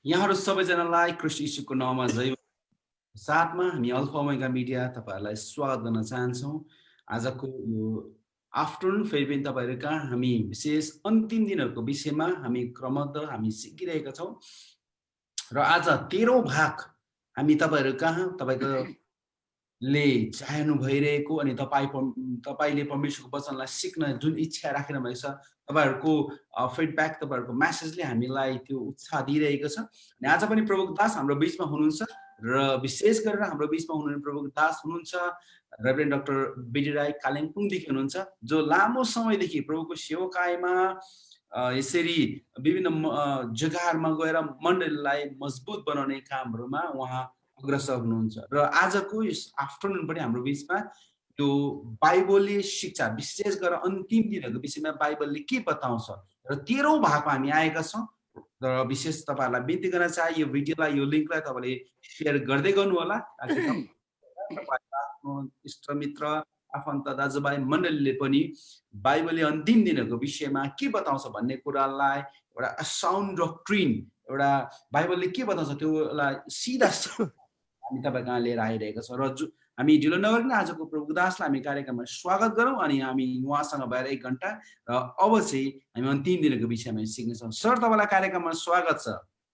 यहाँहरू सबैजनालाई ख्रीष्ट यीशुको नाममा जय साथमा हामी अल्फा ओमेगा मिडिया तपाईँहरूलाई स्वागत गर्न चाहन्छौँ। आजको यो आफ्टरनुन फेरि पनि तपाईँहरू कहाँ हामी विशेष अन्तिम दिनहरूको विषयमा हामी क्रमशः हामी सिकिरहेका छौँ र आज 13औं भाग हामी तपाईँहरू कहाँ तपाईँको ले चाहनु भइरहेको अनि तपाईँले परमेश्वरको वचनलाई सिक्न जुन इच्छा राखिरहनु भएको छ तपाईँहरूको फिडब्याक तपाईँहरूको म्यासेजले हामीलाई त्यो उत्साह दिइरहेको छ। अनि आज पनि प्रभुको दास हाम्रो बिचमा हुनुहुन्छ र विशेष गरेर हाम्रो बिचमा हुनुहुने प्रभुको दास हुनुहुन्छ रेभरेन्ड डाक्टर बिडी राई कालिम्पोङदेखि हुनुहुन्छ, जो लामो समयदेखि प्रभुको सेवकाईमा यसरी विभिन्न जग्गाहरूमा गएर मण्डलीलाई मजबुत बनाउने कामहरूमा उहाँ अग्रसर हुनुहुन्छ र आजको यस आफ्टरनुन पनि हाम्रो बिचमा यो बाइबलीय शिक्षा विशेष गरेर अन्तिम दिनहरूको विषयमा बाइबलले के बताउँछ र 13औं भागमा हामी आएका छौँ र विशेष तपाईँहरूलाई बिन्ती गर्न चाहे यो भिडियोलाई यो लिङ्कलाई तपाईँले सेयर गर्दै गर्नु होला ताकि आफ्नो इष्टमित्र आफन्त दाजुभाइ मण्डलीले पनि बाइबलले अन्तिम दिनहरूको विषयमा के बताउँछ भन्ने कुरालाई एउटा साउन्ड डक्ट्रिन एउटा बाइबलले के बताउँछ त्योलाई सिधा हामी तपाईँ कहाँ लिएर आइरहेका छौँ र हामी ढिलो नगरिकन आजको प्रभुको दासलाई हामी कार्यक्रममा स्वागत गरौँ अनि हामी उहाँसँग भएर 1 घन्टा र अब चाहिँ हामी अन्तिम दिनको विषयमा सिक्नेछौँ। सर, तपाईँलाई कार्यक्रममा स्वागत छ।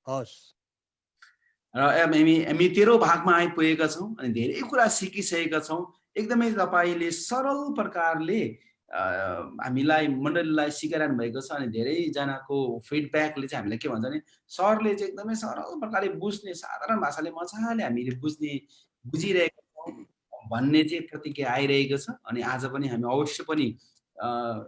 हस्। र हामी 13औं भागमा आइपुगेका छौँ अनि धेरै कुरा सिकिसकेका छौँ। एकदमै तपाईँले सरल प्रकारले हामीलाई मण्डलीलाई सिकाइरहनु भएको छ अनि धेरैजनाको फिडब्याकले चाहिँ हामीलाई के भन्छ भने सरले चाहिँ एकदमै सरल प्रकारले बुझ्ने साधारण भाषाले मजाले हामीले बुझिरहेका छौँ भन्ने चाहिँ प्रतिक्रिया आइरहेको छ। अनि आज पनि हामी अवश्य पनि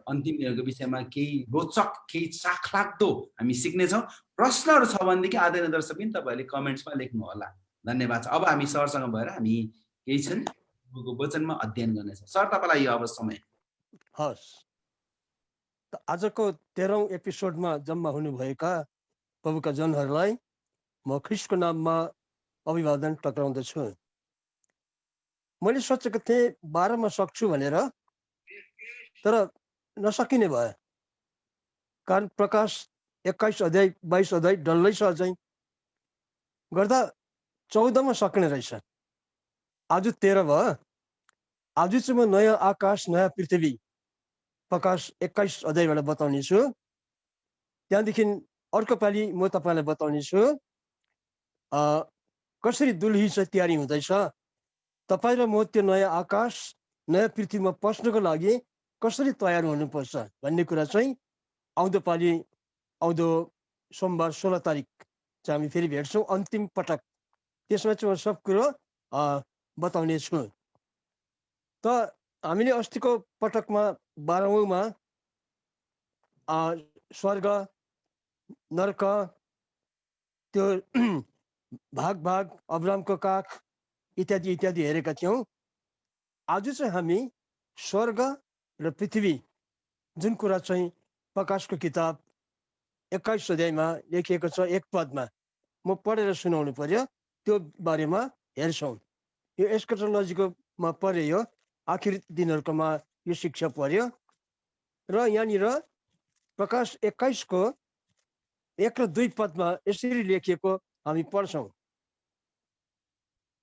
अन्तिम दिनको विषयमा केही रोचक केही चाखलाग्दो हामी सिक्नेछौँ। प्रश्नहरू छ भनेदेखि आदरणीय दर्शक पनि तपाईँहरूले कमेन्ट्समा लेख्नु होला। धन्यवाद छ। अब हामी सरसँग भएर हामी केही छन् वचनमा अध्ययन गर्नेछौँ। सर, तपाईँलाई यो अब समय। हस्। त आजको 13औं एपिसोडमा जम्मा हुनुभएका प्रभुका जनहरूलाई म ख्रीष्टको नाममा अभिवादन टक्राउँदछु। मैले सोचेको थिएँ 12 मा सक्छु भनेर, तर नसकिने भयो। कारण प्रकाश 21 अध्याय 22 अध्याय डल्लै सहजै गर्दा 14 मा सक्ने रहेछ। आज 13 भयो। आज चाहिँ म नयाँ आकाश नयाँ पृथ्वी प्रकाश 21 अध्यायबाट बताउने छु। त्यहाँदेखि अर्को पालि म तपाईँलाई बताउने छु कसरी दुलही चाहिँ तयारी हुँदैछ। तपाईँ र म त्यो नयाँ आकाश नयाँ पृथ्वीमा पस्नको लागि कसरी तयार हुनुपर्छ भन्ने कुरा चाहिँ आउँदो पालि आउँदो सोमबार 16 तारिक चाहिँ हामी फेरि भेट्छौँ अन्तिम पटक। त्यसमा चाहिँ म सब कुरो बताउने छु। त हामीले अस्तिको पटकमा 12औंमा स्वर्ग नर्क त्यो भाग भाग अब्रामको काख इत्यादि इत्यादि हेरेका थियौँ। आज चाहिँ हामी स्वर्ग र पृथ्वी जुन कुरा चाहिँ प्रकाशको किताब 21 अध्यायमा लेखिएको छ 1 पदमा म पढेर सुनाउनु पर्यो, त्यो बारेमा हेर्छौँ। यो एस्केटोलोजीकोमा पढ्यो, आखिर दिनहरूकोमा यो शिक्षा पर्यो र यहाँनिर प्रकाश 21 को 1 र 2 पदमा यसरी लेखिएको हामी पढ्छौँ।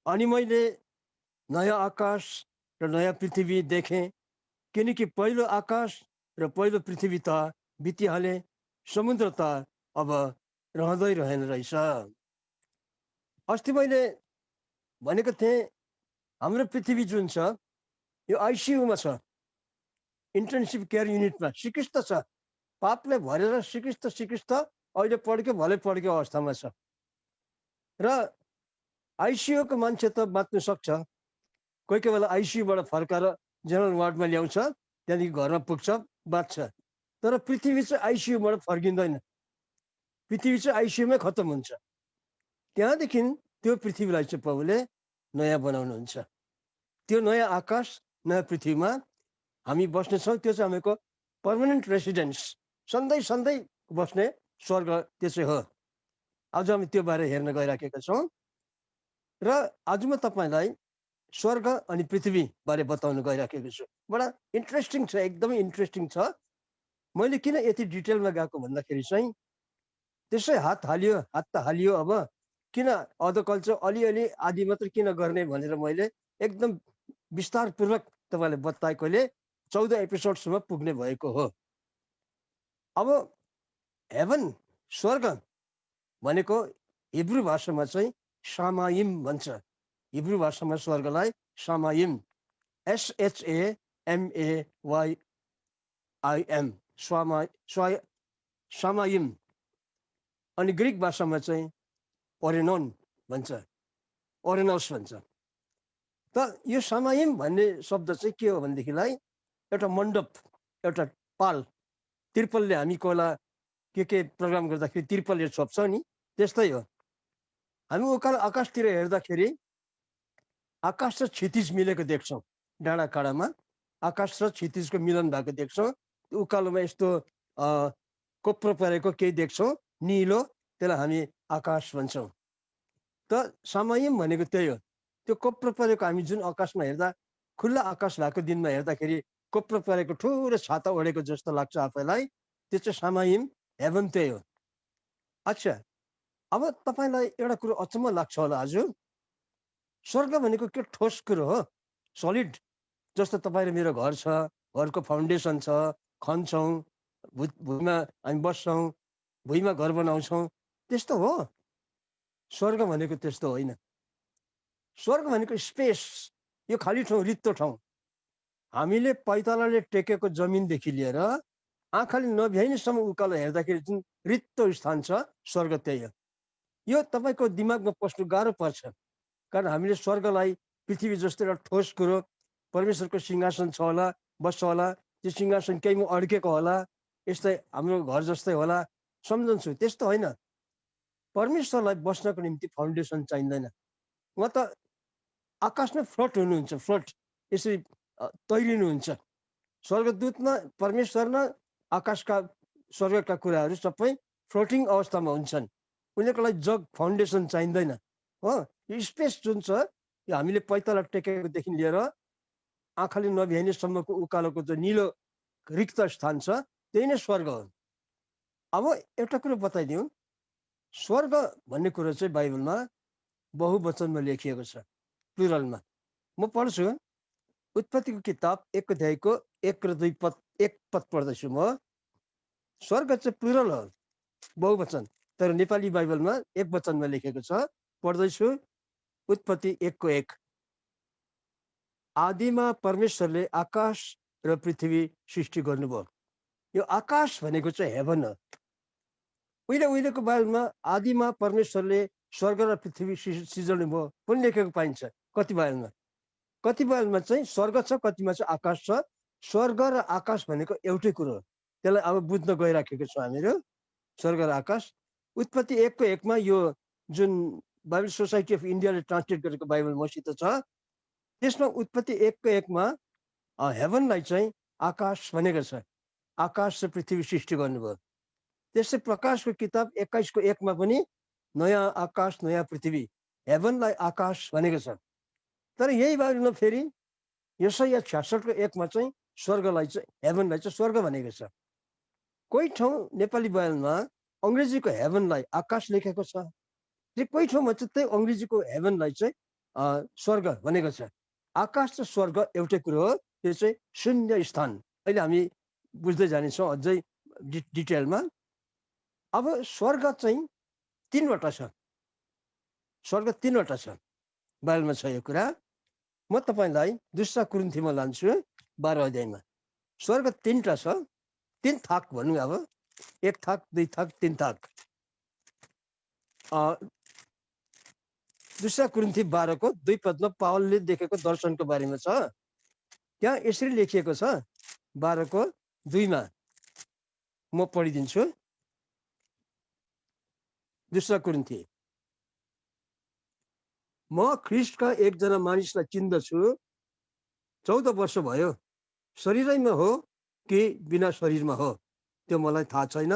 अनि मैले नयाँ आकाश र नयाँ पृथ्वी देखेँ, किनकि पहिलो आकाश र पहिलो पृथ्वी त बितिहाले, समुद्र त अब रहँदै रहेन रहेछ। अस्ति मैले भनेको थिएँ हाम्रो पृथ्वी जुन छ यो आइसियुमा छ, इन्टेन्सिभ केयर युनिटमा सिकिस्त छ। पापले भरेर सिकिस्त अहिले पड्क्यो भलै पड्क्यो अवस्थामा छ। र आइसियुको मान्छे त बाँच्नु सक्छ, कोही कोही बेला आइसियुबाट फर्काएर जेनरल वार्डमा ल्याउँछ, त्यहाँदेखि घरमा पुग्छ, बाँच्छ। तर पृथ्वी चाहिँ आइसियुबाट फर्किँदैन, पृथ्वी चाहिँ आइसियुमै खत्तम हुन्छ। त्यहाँदेखि त्यो पृथ्वीलाई चाहिँ प्रभुले नयाँ बनाउनुहुन्छ। त्यो नयाँ आकाश नयाँ पृथ्वीमा हामी बस्नेछौँ। त्यो चाहिँ हामीको पर्मानेन्ट रेसिडेन्स, सधैँ बस्ने स्वर्ग त्यो चाहिँ हो। आज हामी त्यो बारे हेर्न गइराखेका छौँ र आज म तपाईँलाई स्वर्ग अनि पृथ्वी बारे बताउन गइराखेको छु। बडा इन्ट्रेस्टिङ छ, एकदमै इन्ट्रेस्टिङ छ। मैले किन यति डिटेलमा गएको भन्दाखेरि चाहिँ त्यसै हात त हालियो। अब किन अधकल्चर अलिअलि आदि मात्र किन गर्ने भनेर मैले एकदम विस्तारपूर्वक तपाईँलाई बताएकोले 14 एपिसोडसम्म पुग्ने भएको हो। अब हेभन स्वर्ग भनेको हिब्रू भाषामा चाहिँ सामाइम भन्छ। हिब्रू भाषामा स्वर्गलाई सामाइम, SHAMAYIM, सामाइम। अनि ग्रिक भाषामा चाहिँ ओरेनोन भन्छ, ओरेनोस भन्छ। त यो सामाइम भन्ने शब्द चाहिँ के हो भनेदेखिलाई एउटा मण्डप, एउटा पाल, तिर्पलले हामी कोला के प्रोग्राम गर्दाखेरि तिर्पलले छोप्छ नि, त्यस्तै हो। हामी उकालो आकाशतिर हेर्दाखेरि आकाश र क्षितिज मिलेको देख्छौँ। डाँडा काँडामा आकाश र क्षितिजको मिलन भएको देख्छौँ। उकालोमा यस्तो कोप्रो परेको केही देख्छौँ, निलो, त्यसलाई हामी आकाश भन्छौँ। त सामाइम भनेको त्यही हो। त्यो कोप्रो परेको हामी जुन आकाशमा हेर्दा, खुल्ला आकाश भएको दिनमा हेर्दाखेरि कोप्रो परेको ठुलो छाता ओढेको जस्तो लाग्छ आफैलाई, त्यो चाहिँ सामाइम, हेभन त्यही हो। अच्छा, अब तपाईँलाई एउटा कुरो अचम्म लाग्छ होला आज, स्वर्ग भनेको के ठोस कुरो हो, सलिड। जस्तो तपाईँ र मेरो घर छ, घरको फाउन्डेसन छ, खन्छौँ, भुइँमा हामी बस्छौँ, भुइँमा घर बनाउँछौँ, त्यस्तो हो। स्वर्ग भनेको त्यस्तो होइन। स्वर्ग भनेको स्पेस, यो खाली ठाउँ, रित्तो ठाउँ। हामीले पैतालाले टेकेको जमिनदेखि लिएर आँखाले नभ्याइनेसम्म उकालो हेर्दाखेरि जुन रित्तो स्थान छ, स्वर्ग त्यही हो। यो तपाईँको दिमागमा पस्नु गाह्रो पर्छ, कारण हामीले स्वर्गलाई पृथ्वी जस्तो एउटा ठोस कुरो, परमेश्वरको सिंहासन छ होला, बस्छ होला, त्यो सिंहासन केहीमा अड्केको होला, यस्तै हाम्रो घर जस्तै होला सम्झन्छु। त्यस्तो होइन। परमेश्वरलाई बस्नको निम्ति फाउन्डेसन चाहिँदैन। उहाँ त आकाशमा फ्लोट हुनुहुन्छ, फ्लोट यसरी तैरिनुहुन्छ। स्वर्गदूतमा परमेश्वरमा आकाशका स्वर्गका कुराहरू सबै फ्लोटिङ अवस्थामा हुन्छन्। उनीहरूको लागि जग फाउन्डेसन चाहिँदैन हो। यो स्पेस जुन छ, यो हामीले पैताला टेकेकोदेखि लिएर आँखाले नभ्याइनेसम्मको उकालोको जो निलो रिक्त स्थान छ, त्यही नै स्वर्ग हो। अब एउटा कुरो बताइदिउँ, स्वर्ग भन्ने कुरो चाहिँ बाइबलमा बहुवचनमा लेखिएको छ, प्लुरलमा। म पढ्छु, उत्पत्तिको किताब 1 अध्यायको 1 र 2 पद, 1 पद पढ्दैछु म। स्वर्ग चाहिँ प्लुरल हो, बहुवचन, तर नेपाली बाइबलमा एक वचनमा लेखेको छ। पढ्दैछु, उत्पत्ति 1 को 1। आदिमा परमेश्वरले आकाश र पृथ्वी सृष्टि गर्नुभयो। यो आकाश भनेको चाहिँ हेभन हो। उहिलेको बाइबलमा आदिमा परमेश्वरले स्वर्ग र पृथ्वी सिर्जनु भयो पनि लेखेको पाइन्छ। कति बाइबलमा, कति बाइबलमा चाहिँ स्वर्ग छ, कतिमा चाहिँ आकाश छ। स्वर्ग र आकाश भनेको एउटै कुरो हो। त्यसलाई अब बुझ्न गइराखेको छौँ हामीहरू, स्वर्ग र आकाश। उत्पत्ति 1 को 1 मा यो जुन बाइबल सोसाइटी अफ इन्डियाले ट्रान्सलेट गरेको बाइबल मसित छ, त्यसमा उत्पत्ति 1 को 1 मा हेभनलाई चाहिँ आकाश भनेको छ। आकाश र पृथ्वी सृष्टि गर्नुभयो। त्यसै प्रकाशको किताब 21 को 1 मा पनि नयाँ आकाश नयाँ पृथ्वी, हेभनलाई आकाश भनेको छ। तर यही बारेमा फेरि यशाया 66 को 1 मा चाहिँ स्वर्गलाई चाहिँ, हेभनलाई चाहिँ स्वर्ग भनेको छ। कोही ठाउँ नेपाली बाइबलमा अङ्ग्रेजीको हेभनलाई आकाश लेखेको छ, कोही ठाउँमा चाहिँ त्यही अङ्ग्रेजीको हेभनलाई चाहिँ स्वर्ग भनेको छ। आकाश र स्वर्ग एउटै कुरो हो, त्यो चाहिँ शून्य स्थान। अहिले हामी बुझ्दै जानेछौँ अझै डिटेलमा। अब स्वर्ग चाहिँ 3वटा छ, स्वर्ग 3वटा छ, बाइबलमा छ यो कुरा। म तपाईँलाई 2 कुरिन्थीमा लान्छु 12 अध्यायमा। स्वर्ग 3टा छ, 3 थाक भनौँ। अब 1 थाक, 2 थाक, 3 थाक। 2 कुरिन्थी 12 को 2 पदमा पावलले देखेको दर्शनको बारेमा छ। त्यहाँ यसरी लेखिएको छ, 12 को 2 मा, म पढिदिन्छु। 2 कुरिन्थी, म ख्रिस्टका एकजना मानिसलाई चिन्दछु, 14 वर्ष भयो, शरीरैमा हो कि बिना शरीरमा हो त्यो मलाई थाहा छैन,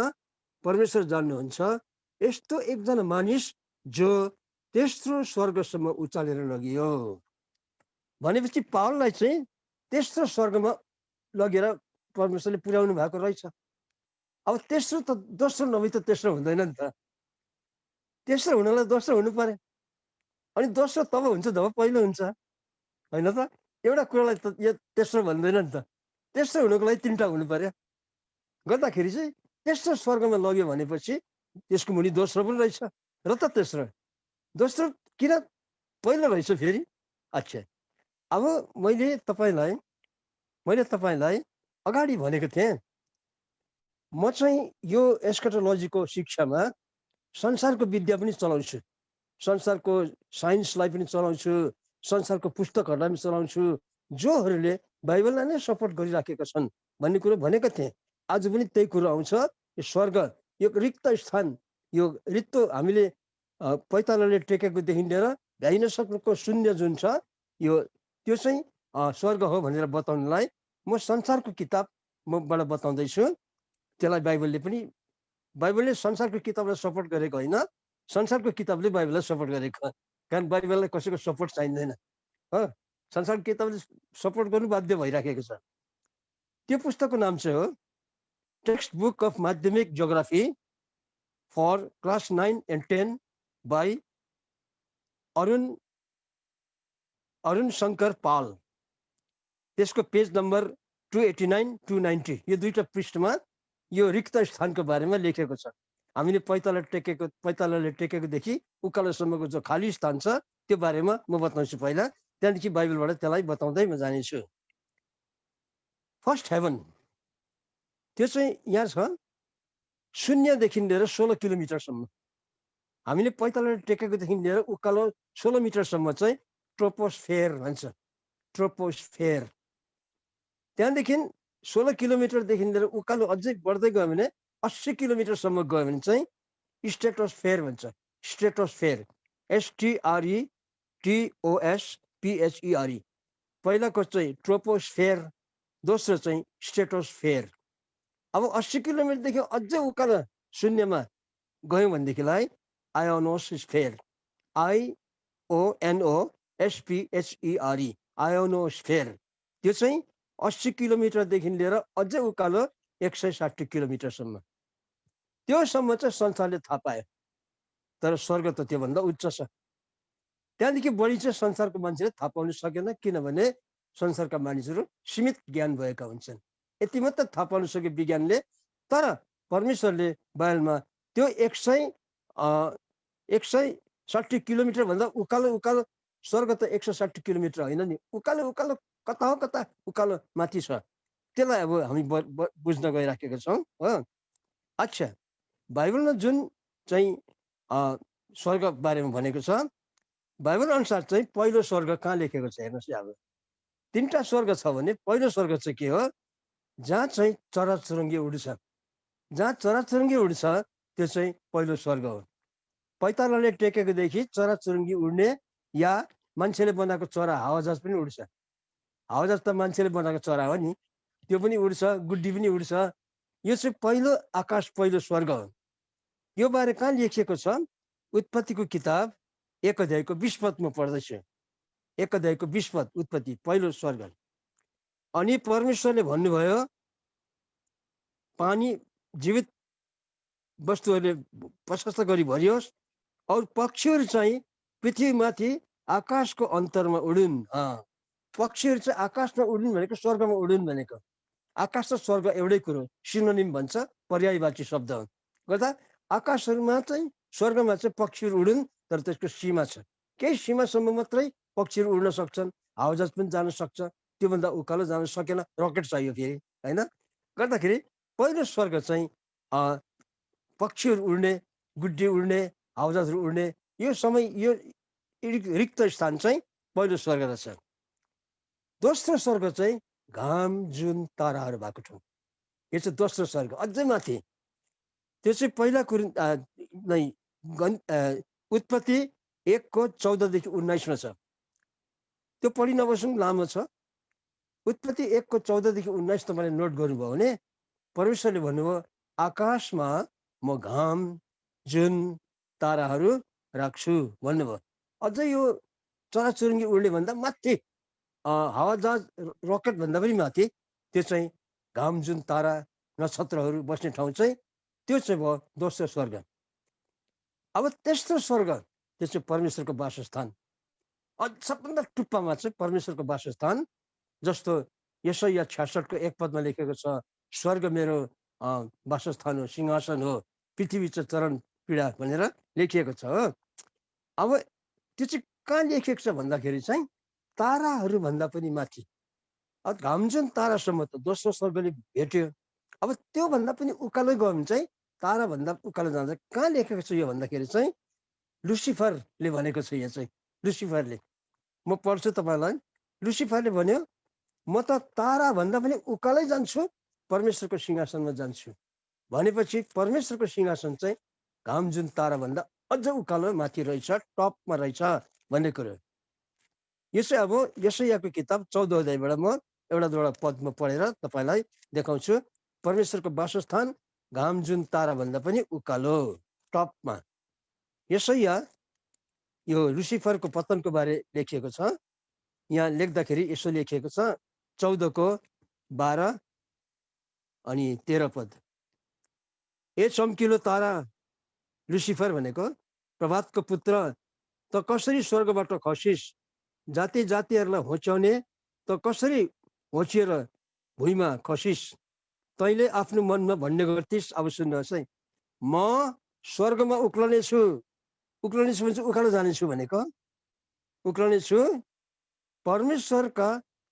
परमेश्वर जान्नुहुन्छ। यस्तो एकजना मानिस जो तेस्रो स्वर्गसम्म उचालेर लगियो। भनेपछि पावललाई चाहिँ तेस्रो स्वर्गमा लगेर परमेश्वरले पुर्याउनु भएको रहेछ। अब तेस्रो त दोस्रो नभई त तेस्रो हुँदैन नि त। तेस्रो हुनलाई दोस्रो हुनु पर्यो। अनि दोस्रो तब हुन्छ जब पहिलो हुन्छ, होइन त? एउटा कुरालाई त यो तेस्रो भन्दैन नि त। तेस्रो हुनुको लागि 3टा हुनु पर्यो। गर्दाखेरि चाहिँ तेस्रो स्वर्गमा लग्यो भनेपछि त्यसको मुनि दोस्रो पनि रहेछ र त तेस्रो। दोस्रो किन पहिलो रहेछ फेरि? अच्छा, अब मैले तपाईँलाई अगाडि भनेको थिएँ, म चाहिँ यो एस्केटोलोजीको शिक्षामा संसारको विद्या पनि चलाउँछु, संसारको साइन्सलाई पनि चलाउँछु, संसारको पुस्तकहरूलाई पनि चलाउँछु, जोहरूले बाइबललाई नै सपोर्ट गरिराखेका छन् भन्ने कुरो भनेको थिएँ। आज पनि त्यही कुरो आउँछ। यो स्वर्ग, यो रिक्त स्थान, यो रित्तो हामीले पैतालाले टेकेकोदेखि लिएर भ्याइ नसक्नुको शून्य जुन छ, यो त्यो चाहिँ स्वर्ग हो भनेर बताउनलाई म संसारको किताबबाट बताउँदैछु। त्यसलाई बाइबलले संसारको किताबलाई सपोर्ट गरेको होइन, संसारको किताबले बाइबललाई सपोर्ट गरेको। कारण बाइबललाई कसैको सपोर्ट चाहिँदैन, हो? संसारको किताबले सपोर्ट गर्नु बाध्य भइराखेको छ। त्यो पुस्तकको नाम चाहिँ हो टेक्स्ट बुक अफ माध्यमिक geography for class 9 and 10 by Arun Shankar Pal. त्यसको पेज नम्बर 289-290, यो दुईटा पृष्ठमा यो रिक्त स्थानको बारेमा लेखेको छ। हामीले पैतालाले टेकेकोदेखि उकालोसम्मको जो खाली स्थान छ त्यो बारेमा म बताउँछु पहिला, त्यहाँदेखि बाइबलबाट त्यसलाई बताउँदै म जानेछु। फर्स्ट हेभन, त्यो चाहिँ यहाँ छ, शून्यदेखि लिएर 16 किलोमिटरसम्म। हामीले पैतालाले टेकेकोदेखि लिएर उकालो 16 मिटरसम्म चाहिँ ट्रोपोस्फेयर भन्छ, ट्रोपोस्फेयर। त्यहाँदेखि 16 किलोमिटरदेखि लिएर उकालो अझै बढ्दै गयो भने 80 किलोमिटरसम्म गयो भने चाहिँ स्ट्रेटोस्फेयर भन्छ, स्ट्रेटोस्फेयर, STRETOSPHERE। पहिलाको चाहिँ ट्रोपोस्फेयर, दोस्रो चाहिँ स्ट्रेटोस्फेयर। अब 80 किलोमिटरदेखि अझै उकालो शून्यमा गयौँ भनेदेखिलाई आयोनोस्फेयर, IONOSPHERE, आयोनोस्फेयर। त्यो चाहिँ 80 किलोमिटरदेखि लिएर अझै उकालो 160 किलोमिटरसम्म। त्योसम्म चाहिँ संसारले थाहा पायो, तर स्वर्ग त त्योभन्दा उच्च छ। त्यहाँदेखि बढी चाहिँ संसारको मान्छेले थाहा पाउन सकेन, किनभने संसारका मानिसहरू सीमित ज्ञान भएका हुन्छन्। यति मात्र थाहा पाउन सक्यो विज्ञानले। तर परमेश्वरले बाइबलमा त्यो 160 किलोमिटर भन्दा उकालो स्वर्ग त 160 किलोमिटर होइन नि, उकालो कता उकालो माथि छ। त्यसलाई अब हामी बुझ्न गइराखेका छौँ, हो? अच्छा, बाइबलमा जुन चाहिँ स्वर्ग बारेमा भनेको छ, बाइबल अनुसार चाहिँ पहिलो स्वर्ग कहाँ लेखेको छ हेर्नुहोस्। अब 3टा स्वर्ग छ भने पहिलो स्वर्ग चाहिँ के हो? जहाँ चाहिँ चराचुरुङ्गी उड्छ, जहाँ चराचुरुङ्गी उड्छ त्यो चाहिँ पहिलो स्वर्ग हो। पैतालाले टेकेकोदेखि चराचुरुङ्गी उड्ने या मान्छेले बनाएको चरा हावाजहाज पनि उड्छ। हावाजहाज त मान्छेले बनाएको चरा हो नि, त्यो पनि उड्छ, गुड्डी पनि उड्छ। यो चाहिँ पहिलो आकाश, पहिलो स्वर्ग हो। यो बारे कहाँ लेखिएको छ? उत्पत्तिको किताब 1 अध्यायको 20 पद म पढ्दैछु। 1 अध्यायको 20 पद, उत्पत्ति, पहिलो स्वर्ग। अनि परमेश्वरले भन्नुभयो, पानी जीवित वस्तुहरूले प्रशस्त गरी भरियोस्, और पक्षीहरू चाहिँ पृथ्वीमाथि आकाशको अन्तरमा उडुन्। पक्षीहरू चाहिँ आकाशमा उडुन् भनेको स्वर्गमा उडुन् भनेको। आकाश र स्वर्ग एउटै कुरो, सिनोनिम भन्छ, पर्यायवाची शब्द हो। गर्दा आकाशहरूमा चाहिँ स्वर्गमा चाहिँ पक्षीहरू उडुन्, तर त्यसको सीमा छ। केही सीमासम्म मात्रै पक्षीहरू उड्न सक्छन्, हावाजहाज पनि जान सक्छ, त्योभन्दा उकालो जान सकेन, रकेट चाहियो फेरि, होइन? गर्दाखेरि पहिलो स्वर्ग चाहिँ पक्षीहरू उड्ने, गुड्डी उड्ने, हावाजहाजहरू उड्ने, यो समय, यो रिक्त स्थान चाहिँ पहिलो स्वर्ग रहेछ। दोस्रो स्वर्ग चाहिँ घाम, जुन, ताराहरू भएको ठाउँ, यो चाहिँ दोस्रो स्वर्ग, अझै माथि। त्यो चाहिँ पहिला उत्पत्ति 1:14-19 छ। त्यो पढि नबस्नु, लामो छ। उत्पत्ति 1:14-19 तपाईँले नोट गर्नुभयो भने परमेश्वरले भन्नुभयो, आकाशमा म घाम, जुन, ताराहरू राख्छु भन्नुभयो। अझै यो चराचुरुङ्गी उड्ने भन्दा माथि, हावाजहाज, रकेट भन्दा पनि माथि, त्यो चाहिँ घाम, जुन, तारा, नक्षत्रहरू बस्ने ठाउँ चाहिँ त्यो चाहिँ भयो दोस्रो स्वर्ग। अब तेस्रो स्वर्ग त्यो चाहिँ परमेश्वरको वासस्थान। सबभन्दा टुप्पामा चाहिँ परमेश्वरको वासस्थान, जस्तो यशाया 66 को 1 पदमा लेखेको छ, स्वर्ग मेरो वासस्थान हो, सिंहासन हो, पृथ्वी चाहिँ चरण पीडा भनेर लेखिएको छ हो। अब त्यो चाहिँ कहाँ लेखिएको छ भन्दाखेरि चाहिँ ताराहरू भन्दा पनि माथि। अब घाम जुन तारासम्म त दोस्रो स्वर्गले भेट्यो, अब त्यो भन्दा पनि उकालो गयो भने चाहिँ तारा भन्दा उकालो जान्छ। कहाँ लेखेको छ यो भन्दाखेरि चाहिँ लुसिफरले भनेको छ। यो चाहिँ लुसिफरले, म पढ्छु तपाईँलाई। लुसिफरले भन्यो, म त तारा भन्दा पनि उकालै जान्छु, परमेश्वरको सिंहासनमा जान्छु। भनेपछि परमेश्वरको सिंहासन चाहिँ घाम जुन तारा भन्दा अझ उकालो माथि रहेछ, टपमा रहेछ भन्ने कुरो। यो चाहिँ अब यशायाको किताब 14 अध्यायबाट म एउटा दुईवटा पदमा पढेर तपाईँलाई देखाउँछु। परमेश्वरको वासस्थान घाम जुन तारा भन्दा पनि उकालो, टपमा। यशाया यो लुसिफरको पतनको बारे लेखिएको छ। यहाँ लेख्दाखेरि यसो लेखिएको छ, 14 को 12 अनि 13 पद। ए चम्किलो तारा लुसिफर भनेको, प्रभातको पुत्र, त कसरी स्वर्गबाट खसिस? जाति जातिहरूलाई होच्याउने त कसरी होचिएर भुइँमा खसिस? तैँले आफ्नो मनमा भन्ने गर्थिस्। अब सुन्नुहोस् है, म स्वर्गमा उक्लनेछु। उक्लनेछु भने चाहिँ उकालो जानेछु भनेको। उक्लनेछु, परमेश्वरका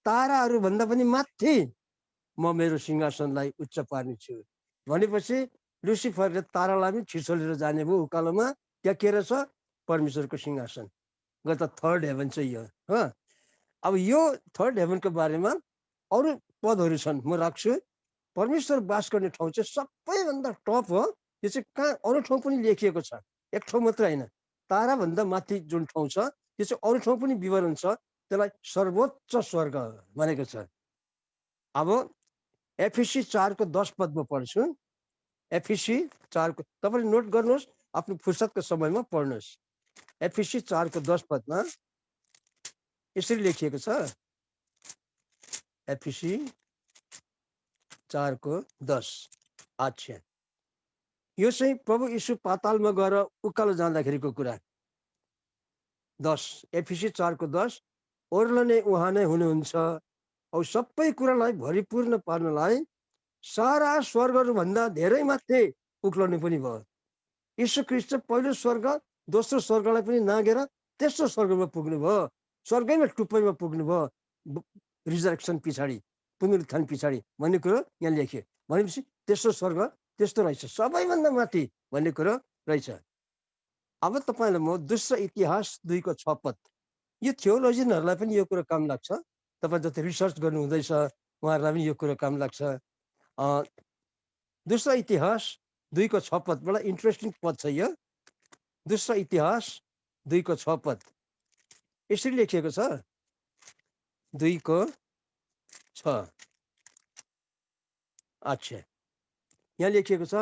ताराहरू भन्दा पनि माथि म मेरो सिंहासनलाई उच्च पार्नेछु। भनेपछि लुसिफरले तारालाई पनि छिछोलेर जाने भयो उकालोमा। त्यहाँ के रहेछ? परमेश्वरको सिंहासन। गत थर्ड हेभन चाहिँ यो। अब यो थर्ड हेभनको बारेमा अरू पदहरू छन्, म राख्छु। परमेश्वर बास गर्ने ठाउँ चाहिँ सबैभन्दा टप हो। यो चाहिँ कहाँ अरू ठाउँ पनि लेखिएको छ, एक ठाउँ मात्रै होइन। ताराभन्दा माथि जुन ठाउँ छ त्यो चाहिँ अरू ठाउँ पनि विवरण छ, त्यसलाई सर्वोच्च स्वर्ग भनेको छ। अब एफिसी 4 को 10 पदमा पढ्छु। एफिसी 4 को, तपाईँले नोट गर्नुहोस्, आफ्नो फुर्सदको समयमा पढ्नुहोस्। एफिसी 4 को 10 पदमा यसरी लेखिएको छ। एफिसी 4 को 10। अच्छा, यो चाहिँ प्रभु यीशु पातालमा गएर उकालो जाँदाखेरिको कुरा। 10 एफिसी 4 को 10। ओर्लने उहाँ नै हुनुहुन्छ औ सबै कुरालाई भरिपूर्ण पार्नलाई सारा स्वर्गहरू भन्दा धेरै माथि उक्लने पनि भयो। यीशु ख्रीष्ट पहिलो स्वर्ग दोस्रो स्वर्गलाई पनि नागेर तेस्रो स्वर्गमा पुग्नु भयो। स्वर्गैमा टुप्पैमा पुग्नु भयो, रिजरेक्सन पछाडि, पुनरुत्थान पछाडि भन्ने कुरो यहाँ लेख्यो। भनेपछि तेस्रो स्वर्ग त्यस्तो रहेछ, सबैभन्दा माथि भन्ने कुरो रहेछ। अब तपाईँलाई म दोस्रो इतिहास 2 को 6 पद, यो थियोलोजियनहरूलाई पनि यो कुरो काम लाग्छ। तपाईँ जति रिसर्च गर्नु हुँदैछ उहाँहरूलाई पनि यो कुरो काम लाग्छ। दोस्रो इतिहास 2 को 6 पदबाट इन्ट्रेस्टिङ पद छ यो। दोस्रो इतिहास 2 को 6 पद यसरी लेखिएको छ। 2 को 6। अच्छा, यहाँ लेखिएको छ,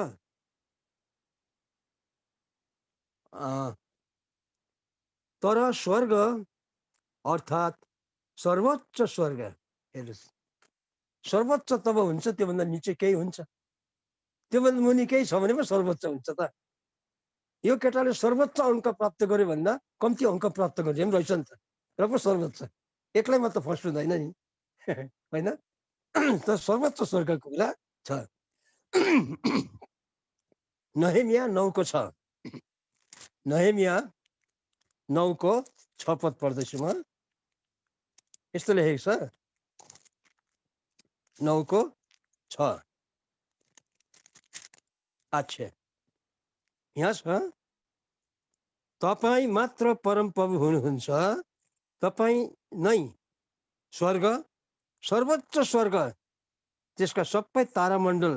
तर स्वर्ग अर्थात् सर्वोच्च स्वर्ग, हेर्नुहोस्, सर्वोच्च तब हुन्छ त्योभन्दा निचे केही हुन्छ, त्योभन्दा मुनि केही छ भने पो सर्वोच्च हुन्छ त। यो केटाले सर्वोच्च अङ्क प्राप्त गर्यो भन्दा कम्ती अङ्क प्राप्त गर्ने पनि रहेछ नि त, र पो सर्वोच्च। एक्लैमा त फर्स्ट हुँदैन नि, होइन? त सर्वोच्च स्वर्गको कुरा छ। नहेमिया 9 को 6। नहेमिया 9 को 6 पद पढ्दैछु म। यस्तो लेखेको छ, 9 को 6। अच्छा, यहाँ छ, तपाईँ मात्र परमप्रभु हुनुहुन्छ, तपाईँ नै स्वर्ग, सर्वोच्च स्वर्ग, त्यसका सबै तारामण्डल,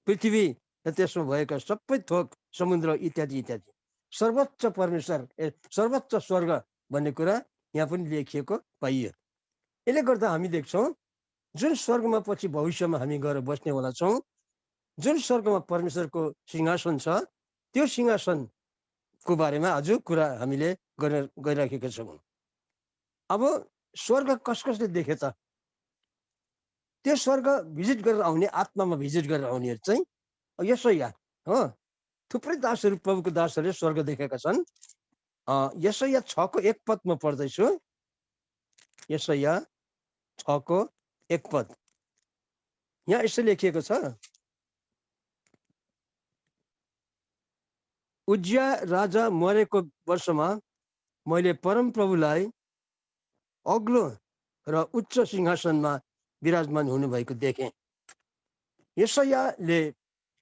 पृथ्वी र त्यसमा भएका सबै थोक, समुद्र इत्यादि इत्यादि। सर्वोच्च परमेश्वर, सर्वोच्च स्वर्ग भन्ने कुरा यहाँ पनि लेखिएको पाइयो। यसले गर्दा हामी देख्छौँ जुन स्वर्गमा पछि भविष्यमा हामी गएर बस्नेवाला छौँ, जुन स्वर्गमा परमेश्वरको सिंहासन छ, त्यो सिंहासनको बारेमा आज कुरा हामीले गरिराखेका छौँ। अब स्वर्ग कस कसले देखे त? त्यो स्वर्ग भिजिट गरेर आउने, आत्मामा भिजिट गरेर आउनेहरू चाहिँ यशैया हो, थुप्रै दासहरू, प्रभुको दासहरूले स्वर्ग देखेका छन्। यशाया 6:1 म पढ्दैछु। यशाया 6:1 यहाँ यसो लेखिएको छ, उज्जिया राजा मरेको वर्षमा मैले परम प्रभुलाई अग्लो र उच्च सिंहासनमा विराजमान हुनुभएको देखेँ। यशायाले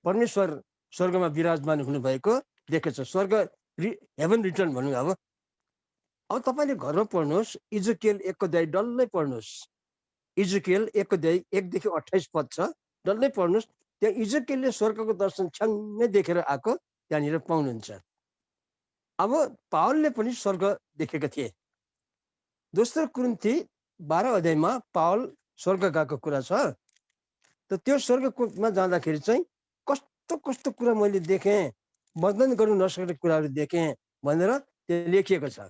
परमेश्वर स्वर्गमा विराजमान हुनुभएको देखेछ। स्वर्ग हेभन रिटर्न भनौँ। अब तपाईँले घरमा पढ्नुहोस्, इजकेल 1 डल्लै पढ्नुहोस्। इजकेल 1:1-28 पद छ, डल्लै पढ्नुहोस्। त्यहाँ इजकेलले स्वर्गको दर्शन छ्याङ्गै देखेर आएको त्यहाँनिर पाउनुहुन्छ। अब पावलले पनि स्वर्ग देखेका थिए। दोस्रो कुरिन्थी 12 पावल स्वर्ग गएको कुरा छ। त त्यो स्वर्गमा जाँदाखेरि चाहिँ कस्तो कस्तो कुरा मैले देखेँ, वर्णन गर्नु नसक्ने कुराहरू देखेँ भनेर त्यो लेखिएको छ।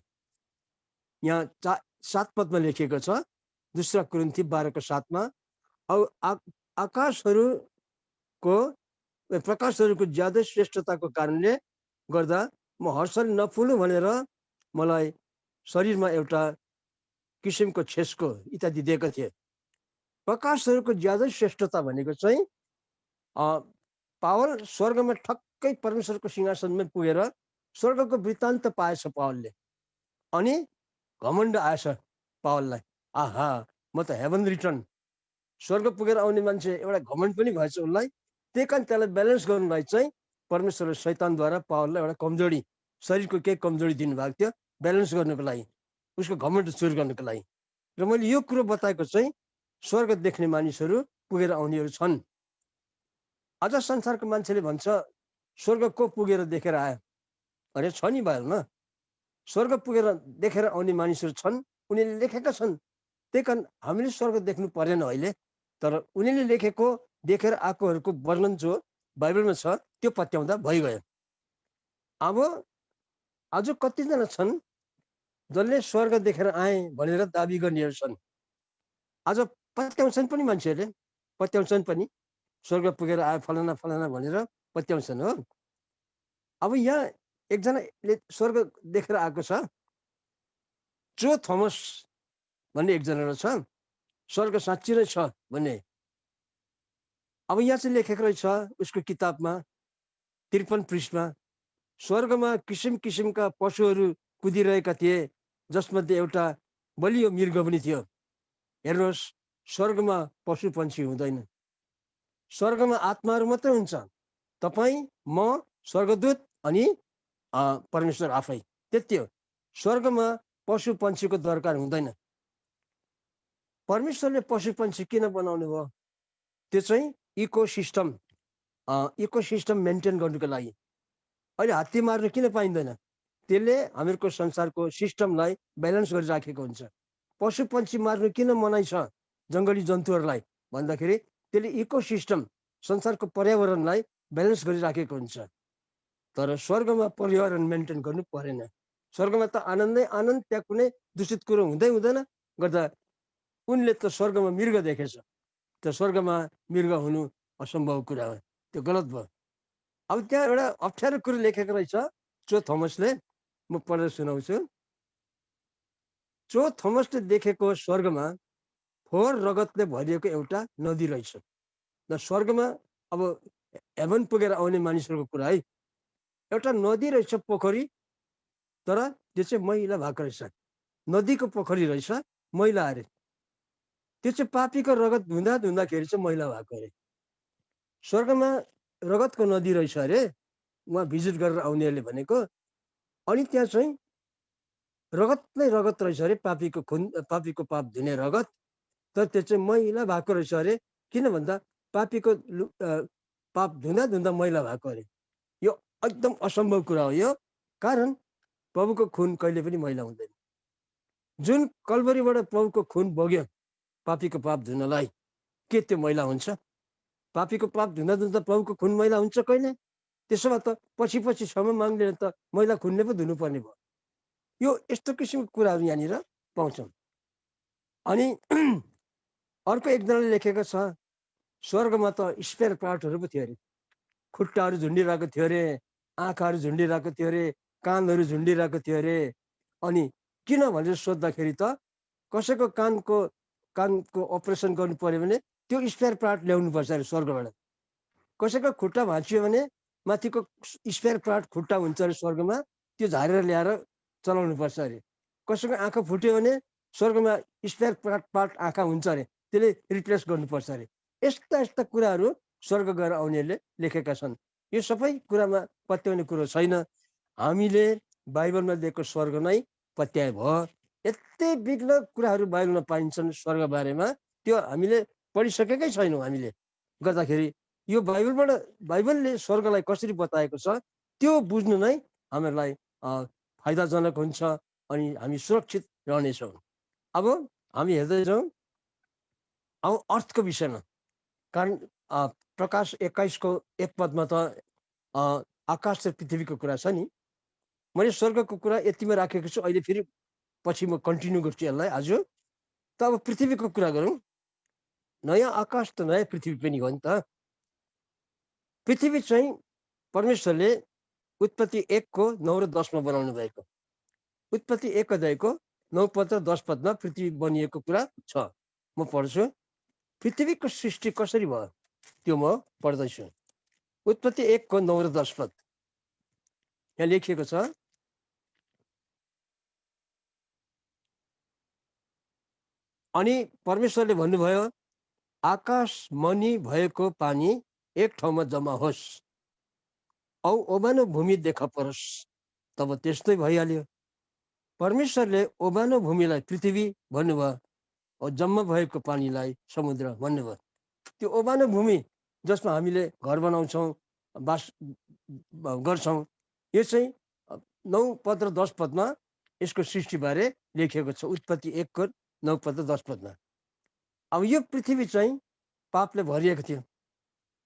यहाँ 7 पदमा लेखिएको छ, दोस्रो कुरिन्थी 12:7 आकाशहरूको प्रकाशहरूको ज्यादै श्रेष्ठताको कारणले गर्दा म हर्षले नफुलु भनेर मलाई शरीरमा एउटा किसिमको छेस्को इत्यादि दिएका थिए। प्रकाशहरूको ज्यादै श्रेष्ठता भनेको चाहिँ पावल स्वर्गमा ठक्कै परमेश्वरको सिंहासनमै पुगेर स्वर्गको वृत्तान्त पाएछ पावलले। अनि घमण्ड आएछ पावललाई, आहा म त हेभन रिटर्न, स्वर्ग पुगेर आउने मान्छे, एउटा घमण्ड पनि भएछ उसलाई। त्यही कारण त्यसलाई ब्यालेन्स गर्नलाई चाहिँ परमेश्वरले शैतानद्वारा पावललाई एउटा कमजोरी, शरीरको केही कमजोरी दिनुभएको थियो ब्यालेन्स गर्नको लागि, उसको घमण्ड चुर गर्नको लागि। र मैले यो कुरो बताएको चाहिँ स्वर्ग देख्ने मानिसहरू पुगेर आउनेहरू छन्। अझ संसारको मान्छेले भन्छ स्वर्ग को पुगेर देखेर आयो अरे, छ नि भयो न, स्वर्ग पुगेर देखेर आउने मानिसहरू छन्, उनीहरूले लेखेका छन्। त्यही कारण हामीले स्वर्ग देख्नु परेन अहिले, तर उनीहरूले लेखेको देखेर आएकोहरूको वर्णन जो बाइबलमा छ त्यो पत्याउँदा भइगयो। अब आज कतिजना छन् जसले स्वर्ग देखेर आए भनेर दाबी गर्नेहरू छन्। आज पत्याउँछन् पनि, मान्छेहरूले पत्याउँछन् पनि, स्वर्ग पुगेर आयो फलाना फलाना भनेर पत्याउँछन् हो। अब यहाँ एकजनाले स्वर्ग देखेर आएको छ, जो थोमस भन्ने एकजना रहेछ, स्वर्ग साँच्ची नै छ भन्ने। अब यहाँ चाहिँ लेखेको रहेछ उसको किताबमा 53 पृष्ठमा, स्वर्गमा किसिम किसिमका पशुहरू कुदिरहेका थिए, जसमध्ये एउटा बलियो मृग पनि थियो। हेर्नुहोस्, स्वर्गमा पशु पन्छी हुँदैन, स्वर्गमा आत्माहरू मात्रै हुन्छ। तपाईँ, म, स्वर्गदूत अनि परमेश्वर आफै, त्यति हो। स्वर्गमा पशु पन्छीको दरकार हुँदैन। परमेश्वरले पशु पन्छी किन बनाउनु भयो? त्यो चाहिँ इकोसिस्टम मेन्टेन गर्नुको लागि। अहिले हात्ती मार्नु किन पाइँदैन? त्यसले हामीहरूको संसारको सिस्टमलाई ब्यालेन्स गरिराखेको हुन्छ। पशु पन्छी मार्नु किन मनाइ छ जङ्गली जन्तुहरूलाई भन्दाखेरि त्यसले इकोसिस्टम, संसारको पर्यावरणलाई ब्यालेन्स गरिराखेको हुन्छ। तर स्वर्गमा पर्यावरण मेन्टेन गर्नु परेन। स्वर्गमा त आनन्दै आनन्द, त्यहाँ कुनै दूषित कुरो हुँदै हुँदैन। गर्दा उनले त स्वर्गमा मृग देखेछ, त स्वर्गमा मृग हुनु असम्भव कुरा हो, त्यो गलत भयो। अब त्यहाँ एउटा अप्ठ्यारो कुरो लेखेको रहेछ जो थोमसले, म पढेर सुनाउँछु। जो थोमसले देखेको स्वर्गमा फोहोर रगतले भरिएको एउटा नदी रहेछ। र स्वर्गमा अब हेभन पुगेर आउने मानिसहरूको कुरा है, एउटा नदी रहेछ, पोखरी, तर त्यो चाहिँ मैला भएको रहेछ। नदीको पोखरी रहेछ, मैला अरे। त्यो चाहिँ पापीको रगत धुँदा धुँदाखेरि चाहिँ मैला भएको अरे। स्वर्गमा रगतको नदी रहेछ अरे, उहाँ भिजिट गरेर आउनेहरूले भनेको। अनि त्यहाँ चाहिँ रगत नै रगत रहेछ अरे, पापीको खुन, पापीको पाप धुने रगत। तर त्यो चाहिँ मैला भएको रहेछ अरे। किन भन्दा पापीको पाप धुँदा धुँदा मैला भएको अरे। यो एकदम असम्भव कुरा हो यो, कारण प्रभुको खुन कहिले पनि मैला हुँदैन। जुन कल्भरीबाट प्रभुको खुन बग्यो पापीको पाप धुनलाई, के त्यो मैला हुन्छ? पापीको पाप धुँदा धुँदा प्रभुको खुन मैला हुन्छ कहिले? त्यसो भए त पछि पछि क्षमा माग्ने त मैला खुनले पो धुनुपर्ने भयो। यो यस्तो किसिमको कुराहरू यहाँनिर पाउँछौँ। अनि अर्को एकजनाले लेखेको छ, स्वर्गमा त स्पेयर पार्टहरू पो थियो अरे, खुट्टाहरू झुन्डिरहेको थियो अरे, आँखाहरू झुन्डिरहेको थियो अरे, कानहरू झुन्डिरहेको थियो अरे। अनि किन भनेर सोद्धाखेरि त कसैको कानको अपरेसन गर्नु पर्यो भने त्यो स्पेयर पार्ट ल्याउनुपर्छ अरे स्वर्गबाट। कसैको खुट्टा भाँचियो भने माथिको स्पेयर पार्ट खुट्टा हुन्छ अरे स्वर्गमा, त्यो झारेर ल्याएर चलाउनु पर्छ अरे। कसैको आँखा फुट्यो भने स्वर्गमा स्पेयर पार्ट आँखा हुन्छ अरे, त्यसले रिप्लेस गर्नुपर्छ अरे। यस्ता यस्ता कुराहरू स्वर्ग गएर आउनेहरूले लेखेका छन्। यो सबै कुरामा पत्याउने कुरो छैन। हामीले बाइबलमा दिएको स्वर्ग नै पत्याए भयो। यति बिग्ल कुराहरू बाइबलमा पाइन्छन् स्वर्ग बारेमा, त्यो हामीले पढिसकेकै छैनौँ। हामीले गर्दाखेरि यो बाइबलले स्वर्गलाई कसरी बताएको छ त्यो बुझ्नु नै हामीलाई फाइदाजनक हुन्छ अनि हामी सुरक्षित रहनेछौँ। अब हामी हेर्दै जाउँ अब अर्थको विषयमा। कारण प्रकाश 21 को 1 पदमा त आकाश र पृथ्वीको कुरा छ नि। मैले स्वर्गको कुरा यतिमा राखेको छु, अहिले फेरि पछि म कन्टिन्यू गर्छु यसलाई आज। त अब पृथ्वीको कुरा गरौँ। नयाँ आकाश त नयाँ पृथ्वी पनि हो नि त। पृथ्वी चाहिँ परमेश्वरले उत्पत्ति 1 को 9 र 10 मा बनाउनु भएको। उत्पत्ति 1 अध्यायको 9 पद र 10 पदमा पृथ्वी बनिएको कुरा छ। म पढ्छु। पृथ्वीको सृष्टि कसरी भयो त्यो म पढ्दैछु। उत्पत्ति 1 को 9 र 10 पद यहाँ लेखिएको छ। अनि परमेश्वरले भन्नुभयो, आकाश मनी भएको पानी एक ठाउँमा जम्मा होस् औ ओबानो भूमि देखा परोस्। तब त्यस्तै भइहाल्यो। परमेश्वरले ओबानो भूमिलाई पृथ्वी भन्नुभयो औ जम्मा भएको पानीलाई समुद्र भन्नुभयो। त्यो ओबानो भूमि जसमा हामीले घर बनाउँछौँ, बास गर्छौँ, यो चाहिँ 9 पद र 10 पदमा यसको सृष्टिबारे लेखिएको छ। उत्पत्ति 1 को 9 पद र 10 पदमा। अब यो पृथ्वी चाहिँ पापले भरिएको थियो।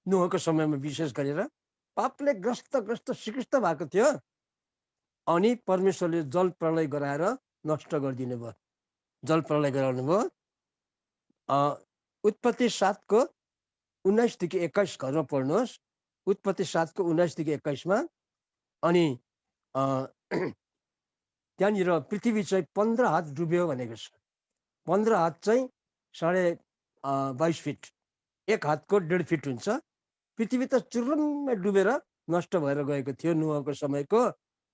नुहको समयमा विशेष गरेर पापले ग्रस्त सिकृष्ट भएको थियो। अनि परमेश्वरले जल प्रलय गराएर नष्ट गरिदिनु भयो। जल प्रलय गराउनु भयो। उत्पत्ति 7 को 19 देखि 21 घरमा पढ्नुहोस्। उत्पत्ति 7 को 19 देखि 21 मा। अनि त्यहाँनिर पृथ्वी चाहिँ 15 हात डुब्यो भनेको छ। 15 हात चाहिँ 22.5 फिट, 1 हातको 1.5 फिट हुन्छ। पृथ्वी त चुर्लुम्मै डुबेर नष्ट भएर गएको थियो नुहको समयको।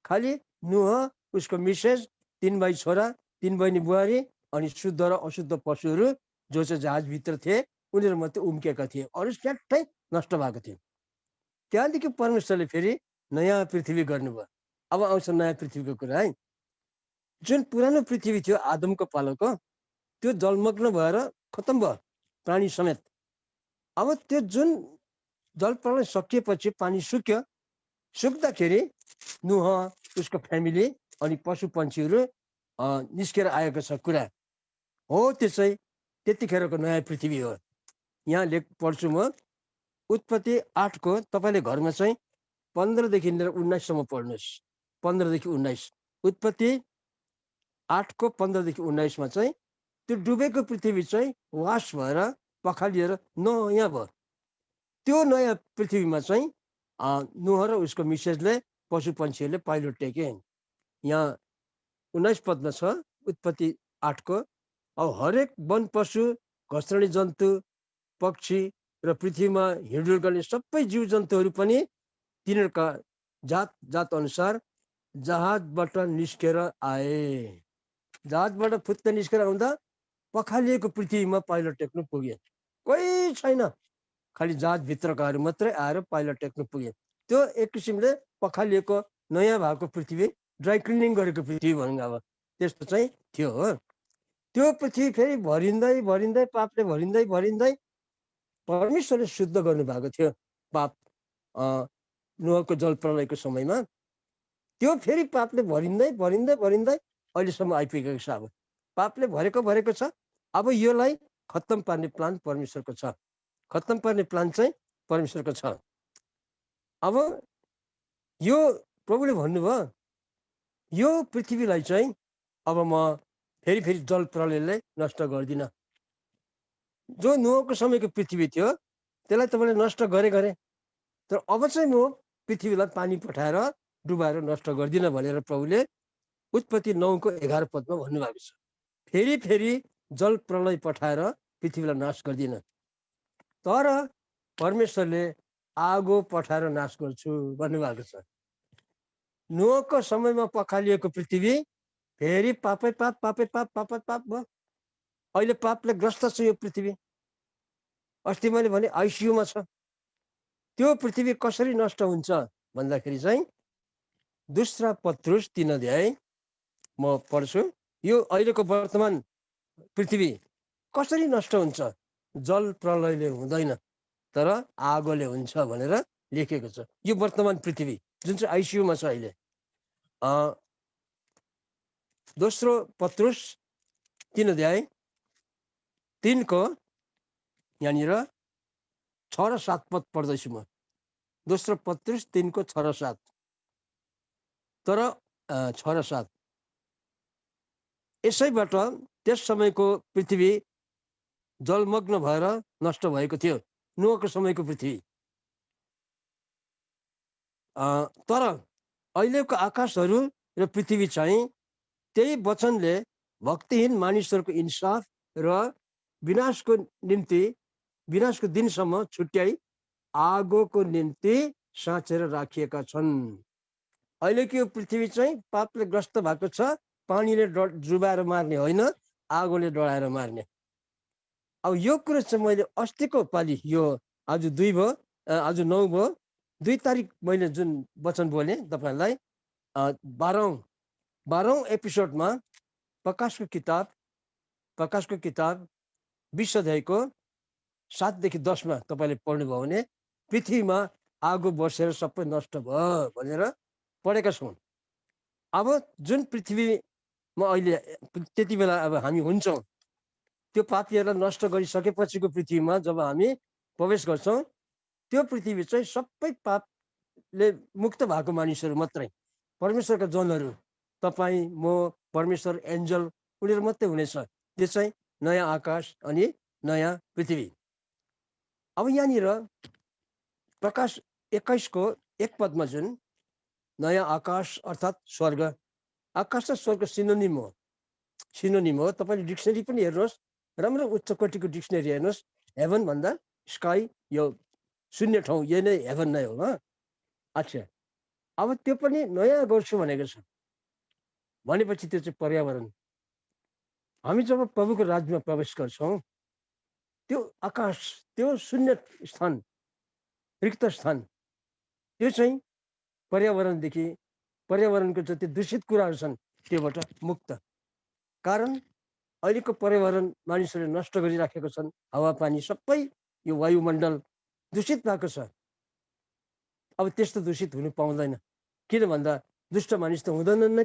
खालि नुह, उसको मिसेस, 3 भाइ छोरा, 3 बहिनी बुहारी अनि शुद्ध र अशुद्ध पशुहरू जो चाहिँ जहाजभित्र थिए उनीहरू मात्रै उम्केका थिए। अरू स्याट्टै नष्ट भएको थियो। त्यहाँदेखि परमेश्वरले फेरि नयाँ पृथ्वी गर्नुभयो। अब आउँछ नयाँ पृथ्वीको कुरा है। जुन पुरानो पृथ्वी थियो आदमको पालोको, त्यो जलमग्न भएर खतम भयो, प्राणी समेत। अब त्यो जुन जल प्रलय सकिएपछि पानी सुक्यो। सुक्दाखेरि नुह, उसको फ्यामिली अनि पशु पन्छीहरू निस्केर आएको छ कुरा हो। त्यो चाहिँ त्यतिखेरको नयाँ पृथ्वी हो। यहाँ पढ्छु म। उत्पत्ति 8 को तपाईँले घरमा चाहिँ 15 देखि लिएर 19 सम्म पढ्नुहोस्। 15 देखि 19। उत्पत्ति 8 को 15 देखि 19 मा चाहिँ त्यो डुबेको पृथ्वी चाहिँ वास भएर पखालिएर नयाँ भयो। त्यो नयाँ पृथ्वीमा चाहिँ नुह र उसको मिसेसले पशु पन्छीहरूले पाइलो टेके। यहाँ 19 पदमा छ उत्पत्ति 8 को। अब हरेक वन पशु, घस्रणी जन्तु, पक्षी र पृथ्वीमा हिँडडुल गर्ने सबै जीव जन्तुहरू पनि तिनीहरूका जात जात अनुसार जहाजबाट निस्केर आए। जहाजबाट फुत्त निस्केर आउँदा पखालिएको पृथ्वीमा पाइलो टेक्नु पुगे। कोही छैन, खालि जहाजभित्रकाहरू मात्रै आएर पाइलो टेक्नु पुगे। त्यो एक किसिमले पखालिएको नयाँ भएको पृथ्वी, ड्राई क्लिनिङ गरेको पृथ्वी भनौँ। अब त्यस्तो चाहिँ थियो हो। त्यो पृथ्वी फेरि भरिँदै भरिँदै पापले भरिँदै भरिँदै परमेश्वरले शुद्ध गर्नुभएको थियो पाप नुहको जल प्रलयको समयमा। त्यो फेरि पापले भरिँदै भरिँदै भरिँदै अहिलेसम्म आइपुगेको छ। अब पापले भरेको छ। अब योलाई खत्तम पार्ने प्लान परमेश्वरको छ। खत्तम पार्ने प्लान चाहिँ परमेश्वरको छ। अब यो प्रभुले भन्नुभयो, यो पृथ्वीलाई चाहिँ अब म फेरि जल प्रलयले नष्ट गर्दिनँ। जो नुहको समयको पृथ्वी थियो त्यसलाई तपाईँले नष्ट गरे। तर अब चाहिँ म पृथ्वीलाई पानी पठाएर डुबाएर नष्ट गर्दिन भनेर प्रभुले उत्पत्ति 9:11 पदमा भन्नुभएको छ। फेरि फेरि जल प्रलय पठाएर पृथ्वीलाई नाश गर्दिन, तर परमेश्वरले आगो पठाएर नाश गर्छु भन्नुभएको छ। नोहको समयमा पखालिएको पृथ्वी फेरि पापै पाप पापै पाप पापै पाप भयो। अहिले पापले ग्रस्त छ यो पृथ्वी। अस्ति मैले भने आइसियुमा छ। त्यो पृथ्वी कसरी नष्ट हुन्छ भन्दाखेरि चाहिँ दोस्रा पत्रुस 3 अध्याय म पढ्छु। यो अहिलेको वर्तमान पृथ्वी कसरी नष्ट हुन्छ? जल प्रलयले हुँदैन, तर आगोले हुन्छ भनेर लेखेको छ। यो वर्तमान पृथ्वी जुन चाहिँ आइसियुमा छ अहिले। दोस्रो पत्रुस 3 अध्याय 3 को यहाँनिर 6 र 7 पद पढ्दैछु म। दोस्रो पत्रुस 3 को 6 र 7, तर 6 र 7 यसैबाट त्यस समयको पृथ्वी जलमग्न भएर नष्ट भएको थियो, नोहको समयको पृथ्वी। तर अहिलेको आकाशहरू र पृथ्वी चाहिँ त्यही वचनले भक्तिहीन मानिसहरूको इन्साफ र विनाशको निम्ति, विनाशको दिनसम्म छुट्याई आगोको निम्ति साँचेर राखिएका छन्। अहिलेको यो पृथ्वी चाहिँ पापले ग्रस्त भएको छ। पानीले डुबाएर मार्ने होइन, आगोले डढाएर मार्ने। अब यो कुरो चाहिँ मैले अस्तिको पालि, यो आज 2 भयो, आज 9 भयो, 2 तारिक मैले जुन वचन बोलेँ तपाईँलाई 12औं एपिसोडमा प्रकाशको किताब 20 अध्यायको 7 देखि 10 मा तपाईँले पढ्नुभयो भने पृथ्वीमा आगो बर्सेर सबै नष्ट भयो भनेर पढेका छौँ। अब जुन पृथ्वीमा अहिले त्यति बेला अब हामी हुन्छौँ, त्यो पापीहरूलाई नष्ट गरिसकेपछिको पृथ्वीमा जब हामी प्रवेश गर्छौँ, त्यो पृथ्वी चाहिँ सबै पापले मुक्त भएको मानिसहरू मात्रै, परमेश्वरका जनहरू, तपाईँ म, परमेश्वर, एन्जल, उनीहरू मात्रै हुनेछ। त्यो चाहिँ नयाँ आकाश अनि नयाँ पृथ्वी। अब यहाँनिर प्रकाश 21 को 1 पदमा जुन नयाँ आकाश अर्थात् स्वर्ग, आकाश र स्वर्ग सिनोनिम हो। तपाईँले डिक्सनरी पनि हेर्नुहोस्, राम्रो उच्च कोटिको डिक्सनरी हेर्नुहोस्। हेभन भन्दा स्काई, यो शून्य ठाउँ, यो नै हेभन नै हो। अच्छा, अब त्यो पनि नयाँ गर्छु भनेको छ भनेपछि त्यो चाहिँ पर्यावरण। हामी जब प्रभुको राज्यमा प्रवेश गर्छौँ, त्यो आकाश, त्यो शून्य स्थान, रिक्त स्थान, त्यो चाहिँ पर्यावरणदेखि, पर्यावरणको जति दूषित कुराहरू छन् त्योबाट मुक्त। कारण अहिलेको पर्यावरण मानिसहरूले नष्ट गरिराखेको छन्। हावापानी सबै यो वायुमण्डल दूषित भएको छ। अब त्यस्तो दूषित हुनु पाउँदैन। किन भन्दा दुष्ट मानिस त हुँदैनन् न।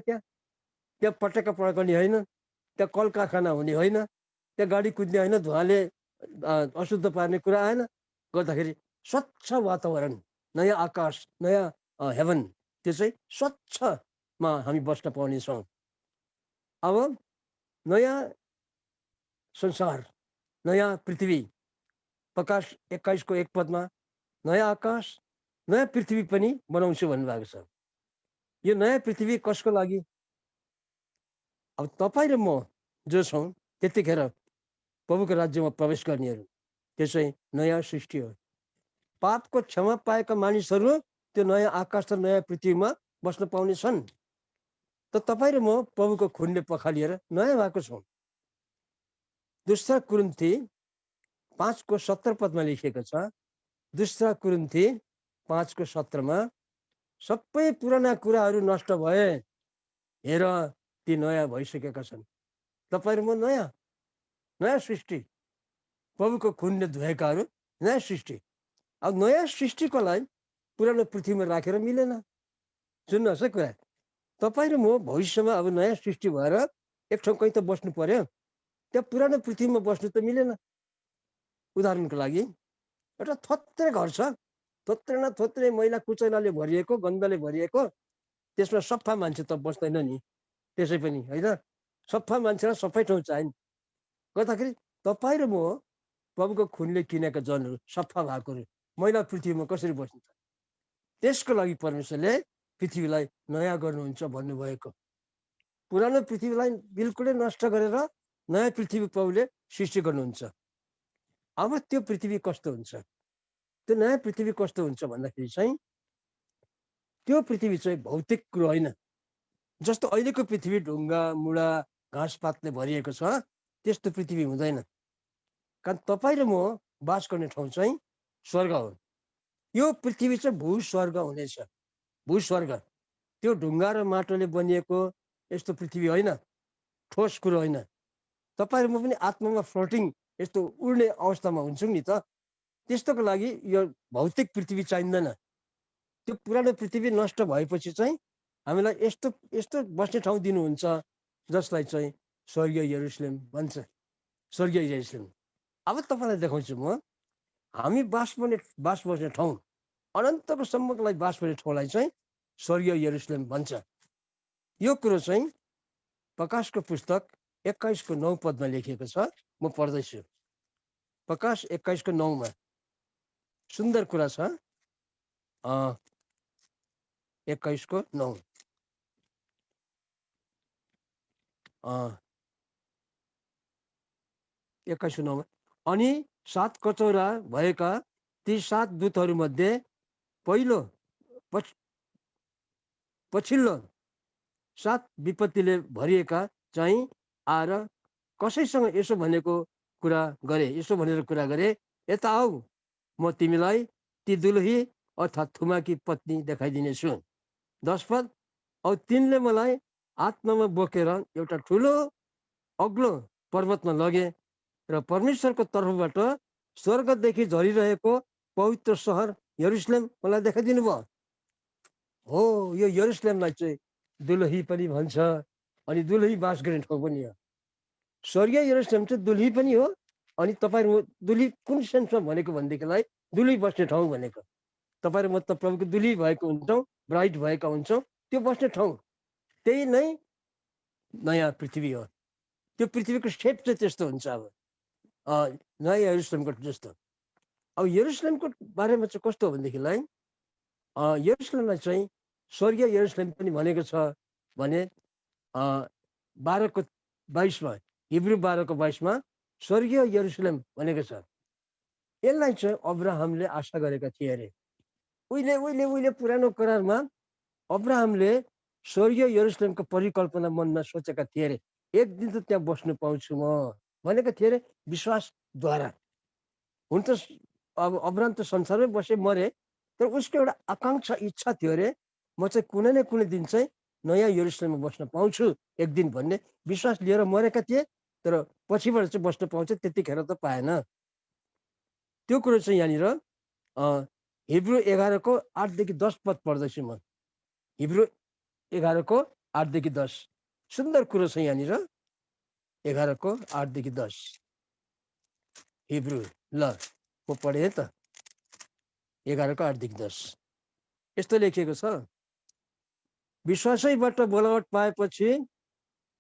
त्यहाँ पटक्का पड्कने होइन, त्यहाँ कल कारखाना हुने होइन, त्यहाँ गाडी कुद्ने होइन, धुवाले अशुद्ध पार्ने कुरा आएन। गर्दाखेरि स्वच्छ वातावरण, नयाँ आकाश, नयाँ हेभन, त्यो चाहिँ स्वच्छमा हामी बस्न पाउनेछौँ। अब नयाँ संसार, नयाँ पृथ्वी, प्रकाश 21 को 1 पदमा नयाँ आकाश, नयाँ पृथ्वी पनि बनाउँछु भन्नुभएको छ। यो नयाँ पृथ्वी कसको लागि? अब तपाईँ र म जो छौँ त्यतिखेर प्रभुको राज्यमा प्रवेश गर्नेहरू, त्यो चाहिँ नयाँ सृष्टि हो। पापको क्षमा पाएका मानिसहरू त्यो नयाँ आकाश र नयाँ पृथ्वीमा बस्न पाउने छन्। त तपाईँ र म प्रभुको खुनले पखालिएर नयाँ भएको छौँ। दोस्रा कुरिन्थी 5 को 17 पदमा लेखिएको छ। दोस्रा कुरिन्थी 5 को 17 मा सबै पुराना कुराहरू नष्ट भए, हेर ती नयाँ भइसकेका छन्। तपाईँ र म नयाँ सृष्टि, प्रभुको खुनले धुएकाहरू नयाँ सृष्टि। अब नयाँ सृष्टिको लागि पुरानो पृथ्वीमा राखेर मिलेन। सुन्नुहोस् है कुरा, तपाईँ र म भविष्यमा अब नयाँ सृष्टि भएर एक ठाउँ कहीँ त बस्नु पर्यो। त्यहाँ पुरानो पृथ्वीमा बस्नु त मिलेन। उदाहरणको लागि एउटा थोत्रे घर छ, थोत्रे मैला कुचैलाले भरिएको, गन्धले भरिएको, त्यसमा सफा मान्छे त बस्दैन नि। त्यसै पनि होइन, सफा मान्छेलाई सफै ठाउँ चाहिन्। गर्दाखेरि तपाईँ र म प्रभुको खुनले किनेका जनहरू, सफा भएकोहरू, मैला पृथ्वीमा कसरी बस्नु? त्यसको लागि परमेश्वरले पृथ्वीलाई नयाँ गर्नुहुन्छ भन्नुभएको। पुरानो पृथ्वीलाई बिल्कुलै नष्ट गरेर नयाँ पृथ्वी प्रभुले सृष्टि गर्नुहुन्छ। अब त्यो पृथ्वी कस्तो हुन्छ, त्यो नयाँ पृथ्वी कस्तो हुन्छ भन्दाखेरि चाहिँ त्यो पृथ्वी चाहिँ भौतिक कुरो होइन। जस्तो अहिलेको पृथ्वी ढुङ्गा मुढा घाँसपातले भरिएको छ त्यस्तो पृथ्वी हुँदैन। कारण तपाईँ र म बास गर्ने ठाउँ चाहिँ स्वर्ग हो। यो पृथ्वी चाहिँ भूस्वर्ग हुनेछ। भूस्वर्ग त्यो ढुङ्गा र माटोले बनिएको यस्तो पृथ्वी होइन, ठोस कुरो होइन। तपाईँ र म पनि आत्मामा फ्लोटिङ यस्तो उड्ने अवस्थामा हुन्छौँ नि त। त्यस्तोको लागि यो भौतिक पृथ्वी चाहिँदैन। त्यो पुरानो पृथ्वी नष्ट भएपछि चाहिँ हामीलाई यस्तो यस्तो बस्ने ठाउँ दिनुहुन्छ जसलाई चाहिँ स्वर्गीय यरुसलेम भन्छ। स्वर्गीय यरुसलेम। अब तपाईँलाई देखाउँछु म, हामी बास बस्ने ठाउँ, अनन्तको सम्मको लागि बास बस्ने ठाउँलाई चाहिँ स्वर्गीय यरुसलेम भन्छ। यो कुरो चाहिँ प्रकाशको पुस्तक 21:9 लेखिएको छ। म पढ्दैछु। प्रकाश 21:9 सुन्दर कुरा छ। 21:9 21:9 अनि 7 कचौरा भएका ती 7 दूतहरूमध्ये पछिल्लो 7 विपत्तिले भरिएका चाहिँ आएर कसैसँग यसो भनेर कुरा गरे, यता आऊ, म तिमीलाई ती दुलही अर्थात् थुमाकी पत्नी देखाइदिनेछु। 10 पद, औ तिनले मलाई आत्मामा बोकेर एउटा ठुलो अग्लो पर्वतमा लगे र परमेश्वरको तर्फबाट स्वर्गदेखि झरिरहेको पवित्र सहर यरुसलेम मलाई देखाइदिनु भयो। हो, यो यरुसलेमलाई चाहिँ दुलही पनि भन्छ अनि दुलही बास गर्ने ठाउँ पनि हो। स्वर्गीय यरुसलेम चाहिँ दुलही पनि हो। अनि तपाईँहरू दुलही कुन सेन्समा भनेको भनेदेखिलाई दुलही बस्ने ठाउँ भनेको। तपाईँहरू म त प्रभुको दुलही भएको हुन्छौँ, ब्राइड भएका हुन्छौँ। त्यो बस्ने ठाउँ त्यही नै नयाँ पृथ्वी हो। त्यो पृथ्वीको सेप चाहिँ त्यस्तो हुन्छ। अब नयाँ यरुसलेमको जस्तो। अब यरुसलेमको बारेमा चाहिँ कस्तो हो भनेदेखिलाई यरुसलेमलाई चाहिँ स्वर्गीय यरुसलेम पनि भनेको छ भने 12:22 हिब्रू 12:22 स्वर्गीय यरुसलेम भनेको छ। यसलाई चाहिँ अब्राहमले आशा गरेका थिए अरे। उहिले उहिले उहिले पुरानो करारमा अब्राहमले स्वर्गीय यरुसलेमको परिकल्पना मनमा सोचेका थिए अरे। एक दिन त त्यहाँ बस्नु पाउँछु म भनेको थिए अरे विश्वासद्वारा। हुन त अब अब्राहम त संसारमै बसे मरे, तर उसको एउटा आकाङ्क्षा इच्छा थियो अरे, म चाहिँ कुनै न कुनै दिन चाहिँ नयाँ यरुसलेममा बस्न पाउँछु एक दिन भन्ने विश्वास लिएर मरेका थिए। तर पछिबाट चाहिँ बस्न पाउँछ त्यतिखेर त पाएन। त्यो कुरो चाहिँ यहाँनिर हिब्रू 11:8-10 पद पढ्दैछु म। हिब्रू 11:8-10 सुन्दर कुरो छ यहाँनिर। 11:8-10 हिब्रू। ल म पढेँ त। 11:8-10 यस्तो लेखिएको छ, विश्वासैबाट बोलावट पाएपछि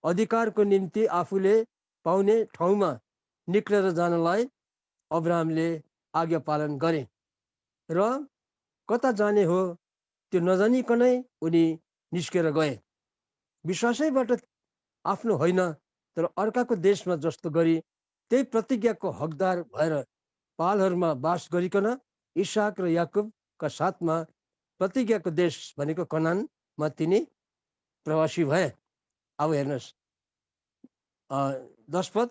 अधिकारको निम्ति आफूले पाउने ठाउँमा निक्लेर जानलाई अब्राहमले आज्ञा पालन गरे र कता जाने हो त्यो नजानिकनै उनी निस्केर गए। विश्वासैबाट आफ्नो होइन तर अर्काको देशमा जस्तो गरी त्यही प्रतिज्ञाको हकदार भएर पालहरूमा बास गरिकन इसाक र याकुबका साथमा प्रतिज्ञाको देश भनेको कनानमा तिनी प्रवासी भए। अब हेर्नुहोस् 10 पद,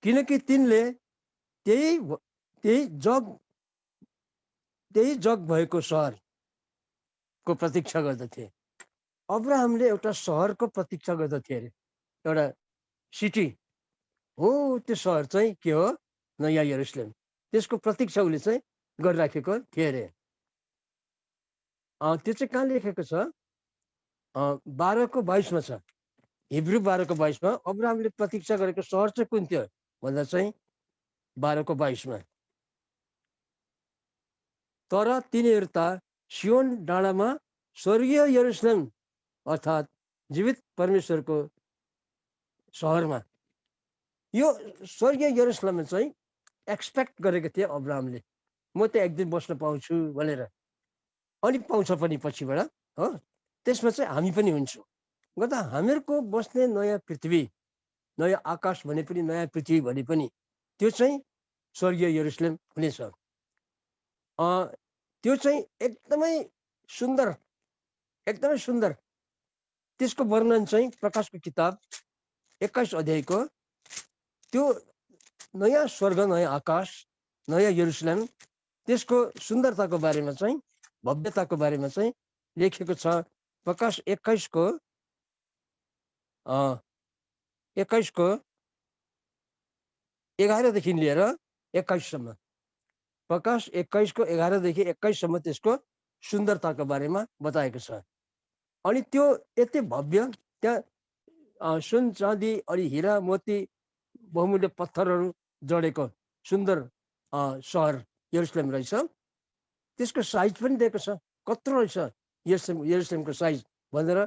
किनकि तिनले त्यही जग भएको सहरको प्रतीक्षा गर्दथे। अब्राहमले एउटा सहरको प्रतीक्षा गर्दथे अरे, एउटा सिटी हो। त्यो सहर चाहिँ के हो? नयाँ यरुसलेम। त्यसको प्रतीक्षा उसले चाहिँ गरिराखेको थिए अरे। त्यो चाहिँ कहाँ लेखेको छ? 12:22 छ। हिब्रू 12:22 अब्राहमले प्रतीक्षा गरेको सहर चाहिँ कुन थियो भन्दा चाहिँ 12:22 तर तिनीहरू त सियोन डाँडामा स्वर्गीय यरुसलेम अर्थात् जीवित परमेश्वरको सहरमा, यो स्वर्गीय यरुसलेममा चाहिँ एक्सपेक्ट गरेको थिए अब्राहमले, म त एक दिन बस्न पाउँछु भनेर। अनि पाउँछ पनि पछिबाट हो। त्यसमा चाहिँ हामी पनि हुन्छौँ। गर्दा हामीहरूको बस्ने नयाँ पृथ्वी, नयाँ आकाश भने पनि नयाँ पृथ्वी भने पनि त्यो चाहिँ स्वर्गीय यरुसलेम हुनेछ। त्यो चाहिँ एकदमै सुन्दर, एकदमै सुन्दर। त्यसको वर्णन चाहिँ प्रकाशको किताब 21 अध्यायको त्यो नयाँ स्वर्ग, नयाँ आकाश, नयाँ यरुसलेम, त्यसको सुन्दरताको बारेमा चाहिँ, भव्यताको बारेमा चाहिँ लेखेको छ। प्रकाश 21 को 11 देखि लिएर 21 सम्म, प्रकाश 21 को 11 देखि 21 सम्म त्यसको सुन्दरताको बारेमा बताएको छ। अनि त्यो यति भव्य, त्यहाँ सुन चाँदी अनि हिरा मोती बहुमूल्य पत्थरहरू जडेको सुन्दर सहर यरुसलेम रहेछ। त्यसको साइज पनि दिएको छ, कत्रो रहेछ यरुसलेमको साइज भनेर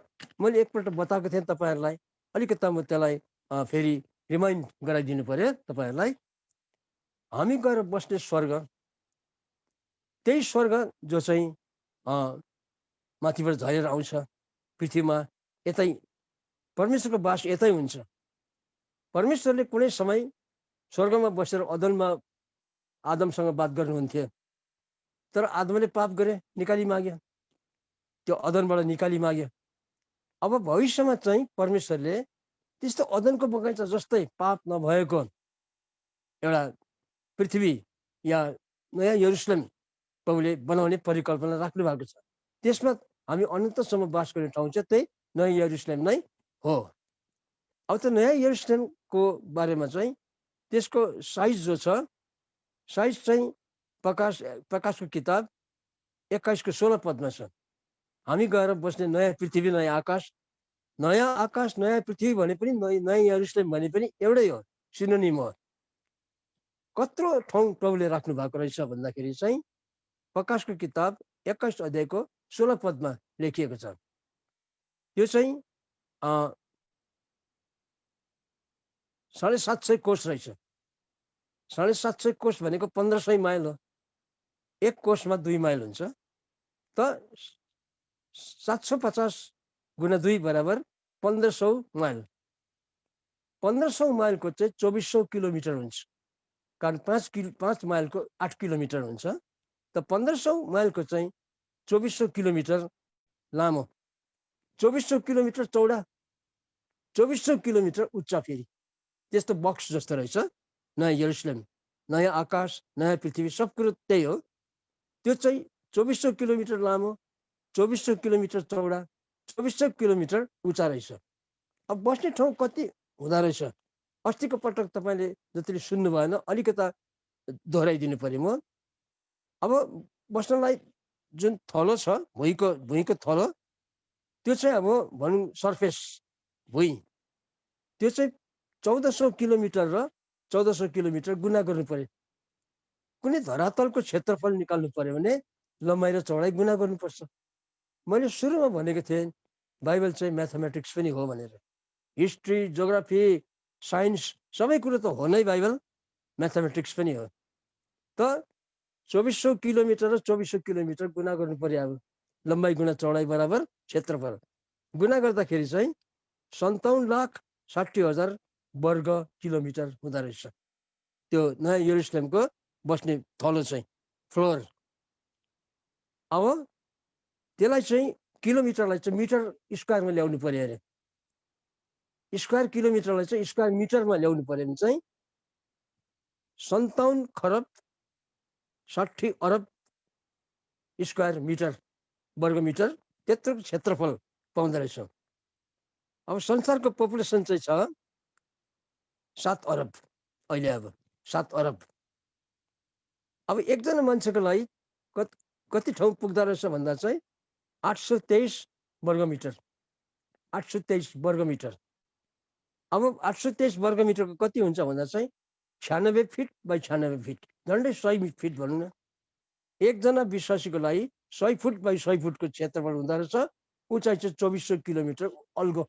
मैले एकपल्ट बताएको थिएँ तपाईँहरूलाई। अलिकति म त्यसलाई फेरि रिमाइन्ड गराइदिनु पर्यो तपाईँहरूलाई। हामी गएर बस्ने स्वर्ग, त्यही स्वर्ग जो चाहिँ माथिबाट झरेर आउँछ पृथ्वीमा, यतै परमेश्वरको बास यतै हुन्छ। परमेश्वरले कुनै समय स्वर्गमा बसेर अदनमा आदमसँग बात गर्नुहुन्थ्यो, तर आदमले पाप गरे, निकाली माग्यो, त्यो अदनबाट निकाली माग्यो। अब भविष्यमा चाहिँ परमेश्वरले त्यस्तो अदनको बगैँचा जस्तै पाप नभएको एउटा पृथ्वी या नयाँ यरुसलेम प्रभुले बनाउने परिकल्पना राख्नु भएको छ। त्यसमा हामी अनन्तसम्म बास गर्ने ठाउँ चाहिँ त्यही नयाँ यरुसलेम नै हो। अब त्यो नयाँ यरुसलेमको बारेमा चाहिँ त्यसको साइज जो छ, साइज चाहिँ प्रकाशको किताब 21 को 16 पदमा छ। हामी गएर बस्ने नयाँ पृथ्वी, नयाँ आकाश, नयाँ पृथ्वी भने पनि नयाँ यरुसलेम भने पनि एउटै हो, सिनोनिम हो। कत्रो ठाउँ प्रभुले राख्नु भएको रहेछ भन्दाखेरि चाहिँ प्रकाशको किताब 21 अध्यायको 16 पदमा लेखिएको छ। त्यो चाहिँ 750 कोष रहेछ। 750 कोष भनेको 1500 माइल हो। एक कोषमा 2 माइल हुन्छ, त 750 गुणा 2 बराबर 1500 माइल। 1500 माइलको चाहिँ 2400 किलोमिटर हुन्छ, कारण 5 माइलको 8 किलोमिटर हुन्छ। त 1500 माइलको चाहिँ 2400 किलोमिटर लामो, 2400 किलोमिटर चौडा, 2400 किलोमिटर उच्च, फेरि त्यस्तो बक्स जस्तो रहेछ नयाँ यरुसलेम, नयाँ आकाश, नयाँ पृथ्वी, सब कुरो त्यही हो। त्यो चाहिँ 2400 किलोमिटर लामो, 2400 किलोमिटर चौडा, 2400 किलोमिटर उच्चा रहेछ। अब बस्ने ठाउँ कति हुँदो रहेछ, अस्तिको पटक तपाईँले जतिले सुन्नु भएन, अलिकता दोहोऱ्याइदिनु पर्यो म। अब बस्नलाई जुन थलो छ, भुइँको थलो, त्यो चाहिँ अब भनौँ सर्फेस भुइँ, त्यो चाहिँ 1400 किलोमिटर र 1400 किलोमिटर गुणा गर्नु पर्यो। कुनै धरातलको क्षेत्रफल निकाल्नु पर्यो भने लम्बाइ र चौडाइ गुणा गर्नुपर्छ। मैले सुरुमा भनेको थिएँ बाइबल चाहिँ म्याथमेटिक्स पनि हो भनेर। हिस्ट्री, जियोग्राफी, साइन्स सबै कुरो त हो नै बाइबल, म्याथमेटिक्स पनि हो। त 2400 किलोमिटर र 2400 किलोमिटर गुणा गर्नु पर्यो। अब लम्बाइ गुणा चौडाइ बराबर क्षेत्रफल गुणा गर्दाखेरि चाहिँ 57,60,000 वर्ग किलोमिटर हुँदो रहेछ त्यो नयाँ यरुसलेमको बस्ने थलो चाहिँ, फ्लोर। अब त्यसलाई चाहिँ किलोमिटरलाई चाहिँ मिटर स्क्वायरमा ल्याउनु पर्यो अरे। स्क्वायर किलोमिटरलाई चाहिँ स्क्वायर मिटरमा ल्याउनु पर्यो भने चाहिँ 57 खरब 60 अरब स्क्वायर मिटर, वर्ग मिटर, त्यत्रो क्षेत्रफल पाउँदो रहेछ। अब संसारको पपुलेसन चाहिँ छ 7 अरब अहिले, अब 7 अरब। अब एकजना मान्छेको लागि कति ठाउँ पुग्दो रहेछ भन्दा चाहिँ 823 वर्ग मिटर, 823 वर्ग मिटर। अब 823 वर्ग मिटरको कति हुन्छ भन्दा चाहिँ 96 फिट बाई 96 फिट, झन्डै 100 फिट भनौँ न। एकजना विश्वासीको लागि 100 फुट बाई 100 फुटको क्षेत्रफल हुँदो रहेछ। उचाइ चाहिँ 2400 किलोमिटर अल्गो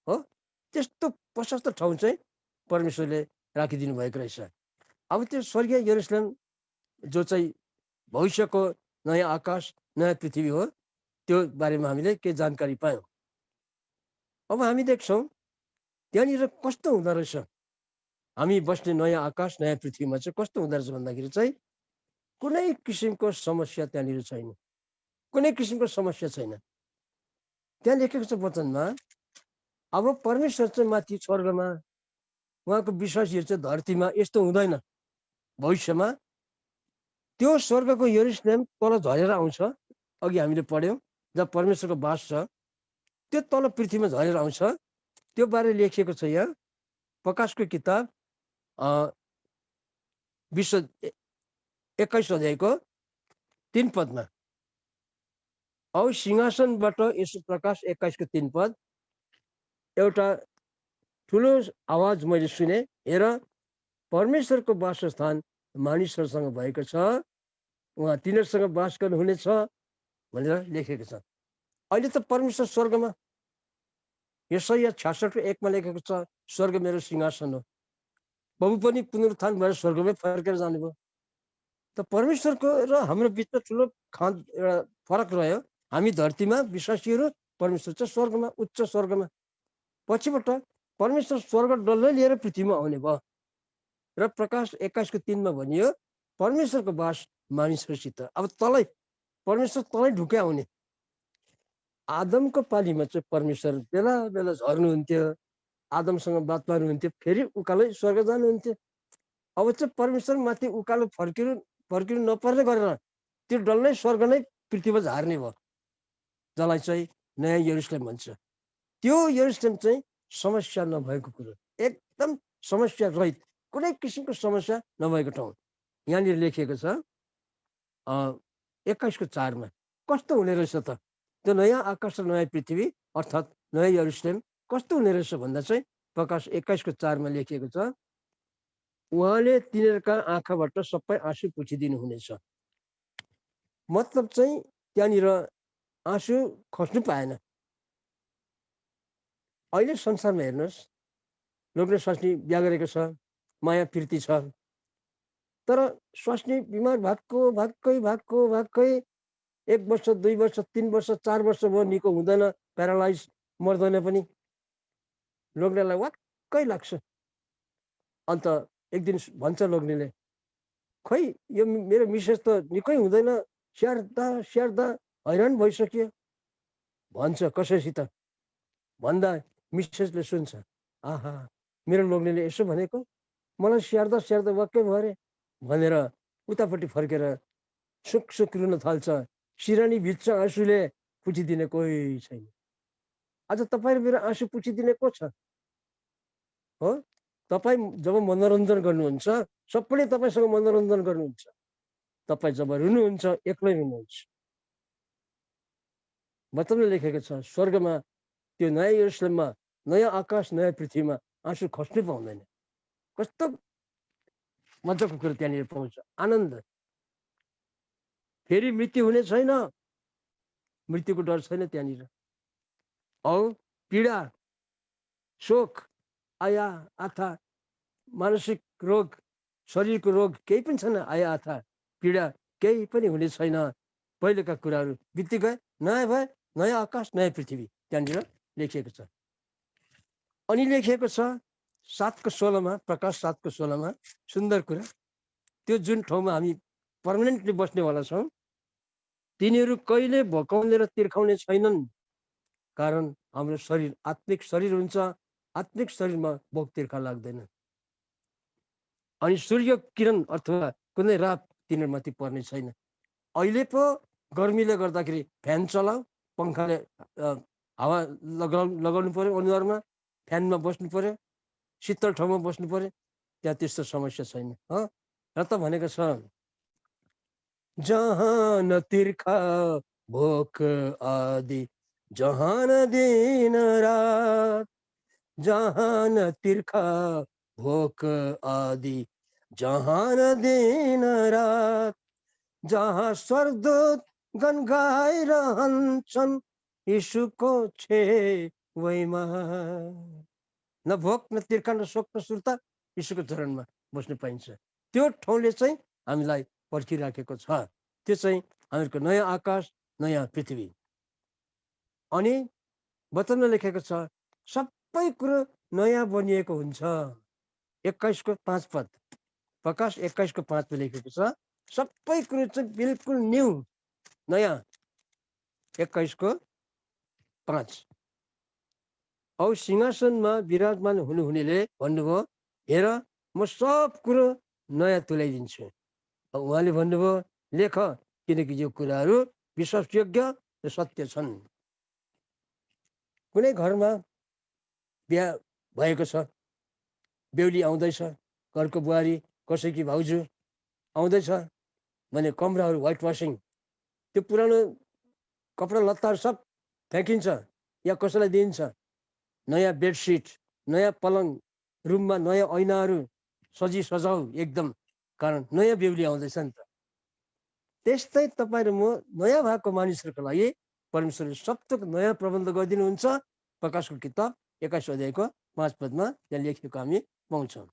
हो। त्यस्तो प्रशस्त ठाउँ चाहिँ परमेश्वरले राखिदिनु भएको रहेछ। अब त्यो स्वर्गीय यरुसलेम जो चाहिँ भविष्यको नयाँ आकाश, नयाँ पृथ्वी हो, त्यो बारेमा हामीले केही जानकारी पायौँ। अब हामी देख्छौँ त्यहाँनिर कस्तो हुँदो रहेछ, हामी बस्ने नयाँ आकाश नयाँ पृथ्वीमा चाहिँ कस्तो हुँदो रहेछ भन्दाखेरि चाहिँ कुनै किसिमको समस्या त्यहाँनिर छैन, कुनै किसिमको समस्या छैन। त्यहाँ लेखेको छ वचनमा, अब परमेश्वर चाहिँ माथि स्वर्गमा, उहाँको विश्वासीहरू चाहिँ धरतीमा, यस्तो हुँदैन भविष्यमा। त्यो स्वर्गको यरुशलेम तल झरेर आउँछ, अघि हामीले पढ्यौँ जब परमेश्वरको बास छ, त्यो तल पृथ्वीमा झरेर आउँछ। त्यो बारे लेखिएको छ यहाँ प्रकाशको किताब 21 अध्यायको 3 पदमा। औ सिंहासनबाट यसो प्रकाश 21 को 3 पद, एउटा ठुलो आवाज मैले सुने, हेर परमेश्वरको वासस्थान मानिसहरूसँग भएको छ, उहाँ तिनीहरूसँग बास गर्नुहुनेछ भनेर लेखेको छ। अहिले त परमेश्वर स्वर्गमा, यसैया 66:1 लेखेको छ, स्वर्ग मेरो सिंहासन हो। प्रभु पनि पुनरुत्थान भएर स्वर्गमै फर्केर जानुभयो। त परमेश्वरको र हाम्रो बिचमा ठुलो एउटा फरक रह्यो। हामी धरतीमा विश्वासीहरू, परमेश्वर चाहिँ स्वर्गमा, उच्च स्वर्गमा। पछिबाट परमेश्वर स्वर्ग डल्लै लिएर पृथ्वीमा आउने भयो र प्रकाश 21 को 3 भनियो परमेश्वरको बास मानिसहरूसित। अब तलै परमेश्वर तलै ढुक्कै आउने। आदमको पालीमा चाहिँ परमेश्वर बेला बेला झर्नुहुन्थ्यो, आदमसँग बात मार्नुहुन्थ्यो, फेरि उकालै स्वर्ग जानुहुन्थ्यो। अब चाहिँ परमेश्वर माथि उकालो फर्किनु नपर्ने गरेर त्यो डल्लै स्वर्ग नै पृथ्वीमा झार्ने भयो, जसलाई चाहिँ नयाँ यरुशलेम भन्छ। त्यो यरुशलेम चाहिँ समस्या नभएको कुरो, एकदम समस्या रहित, कुनै किसिमको समस्या नभएको ठाउँ। यहाँनिर लेखिएको छ 21 को 4 कस्तो हुने रहेछ त त्यो नयाँ आकाश र नयाँ पृथ्वी अर्थात् नयाँ यरुशलेम कस्तो हुने रहेछ भन्दा चाहिँ प्रकाश 21 को 4 लेखिएको छ, उहाँले तिनीहरूका आँखाबाट सबै आँसु पुछिदिनु हुनेछ। मतलब चाहिँ त्यहाँनिर आँसु खस्नु पाएन। अहिले संसारमा हेर्नुहोस्, लोग्ने स्वास्नी बिहा गरेको छ, माया प्रीति छ, तर स्वास्नी बिमार भागकै 1 वर्ष 2 वर्ष 3 वर्ष 4 वर्ष भयो, निको हुँदैन, प्यारालाइज, मर्दैन पनि। लोग्नेलाई वाक्कै लाग्छ। अन्त एक दिन भन्छ लोग्नेले, खै यो मेरो मिसेस त निकै हुँदैन, स्याहार्दा हैरान भइसक्यो भन्छ कसैसित। भन्दा मिसेसले सुन्छ, आहा मेरो लोग्नेले यसो भनेको, मलाई स्याहार्दा वाक्कै भरे भनेर उतापट्टि फर्केर सुक रुन थाल्छ। सिरानी भित्र आँसुले पुछिदिने कोही छैन। आज तपाईँ मेरो आँसु पुछिदिने को छ? हो, तपाईँ जब मनोरञ्जन गर्नुहुन्छ, सबैले तपाईँसँग मनोरञ्जन गर्नुहुन्छ। तपाईँ जब रुनुहुन्छ, एक्लै रुनुहुन्छ। वचनले लेखेको छ, स्वर्गमा त्यो नयाँ यरुशलेममा, नयाँ आकाश नयाँ पृथ्वीमा आँसु खस्नै पाउँदैन। कस्तो मजाको कुरो त्यहाँनिर पाउँछ, आनन्द। फेरि मृत्यु हुने छैन, मृत्युको डर छैन त्यहाँनिर। औ पीडा, शोक, आया आथा, मानसिक रोग, शरीरको रोग केही पनि छैन। आया आथा, पीडा केही पनि हुने छैन। पहिलेका कुराहरू बित्ति गए, नयाँ भए, नयाँ आकाश नयाँ पृथ्वी त्यहाँनिर लेखिएको छ। अनि लेखिएको छ 7 को 16 प्रकाश 7 को 16 सुन्दर कुरा, त्यो जुन ठाउँमा हामी पर्मानेन्टली बस्नेवाला छौँ, तिनीहरू कहिले भकाउने र तिर्खाउने छैनन्, कारण हाम्रो शरीर आत्मिक शरीर हुन्छ, आत्मिक शरीरमा भोक तिर्खा लाग्दैन। अनि सूर्य किरण अथवा कुनै रात तिनीहरूमाथि पर्ने छैन। अहिले पो गर्मीले गर्दाखेरि फ्यान चलाऊ, पङ्खाले हावा लगाउनु पर्यो, अनुहारमा फ्यानमा बस्नु पर्यो, शीतल ठाउँमा बस्नु पर्यो, त्यहाँ त्यस्तो समस्या छैन। र त भनेको छ, जहाँ न तिर्खा भोक आदि, जहाँ न दिन रात, जहाँ न तिर्खा भोक आदि, जहाँ न दिन रात, जहाँ स्वर्गदूत गण गाइरहन्छन् यीशुको छेउमा। न भोक न तिर्खा न शोक न सुर्ता, यीशुको चरणमा बस्नु पाइन्छ। त्यो ठाउँले चाहिँ हामीलाई पर्खिराखेको छ। त्यो चाहिँ हामीहरूको नयाँ आकाश नयाँ पृथ्वी। अनि वचनमा लेखेको छ सबै कुरो नयाँ बनिएको हुन्छ। 21:5 पद, प्रकाश 21:5 लेखेको छ सबै कुरो चाहिँ बिल्कुल न्यू, नयाँ। 21:5। औ सिंहासनमा विराजमान हुनुहुनेले भन्नुभयो, हेर म सब कुरो नयाँ तुल्याइदिन्छु। उहाँले भन्नुभयो, लेख, किनकि यो कुराहरू विश्वासयोग्य र सत्य छन्। कुनै घरमा बिहा भएको छ, बेहुली आउँदैछ, घरको बुहारी कसैकी भाउजू आउँदैछ भने कमराहरू व्हाइट वासिङ, त्यो पुरानो कपडा लत्ताहरू सब फ्याँकिन्छ या कसैलाई दिइन्छ। नयाँ बेडसिट, नयाँ पलङ, रुममा नयाँ ऐनाहरू सजाउ एकदम, कारण नयाँ बेहुली आउँदैछ नि त। त्यस्तै तपाईँ र म नयाँ भएको मानिसहरूको लागि परमेश्वरले सबथोक नयाँ प्रबन्ध गरिदिनुहुन्छ। प्रकाशको किताब 21:5 पदमा त्यहाँ लेखेको हामी पाउँछौँ।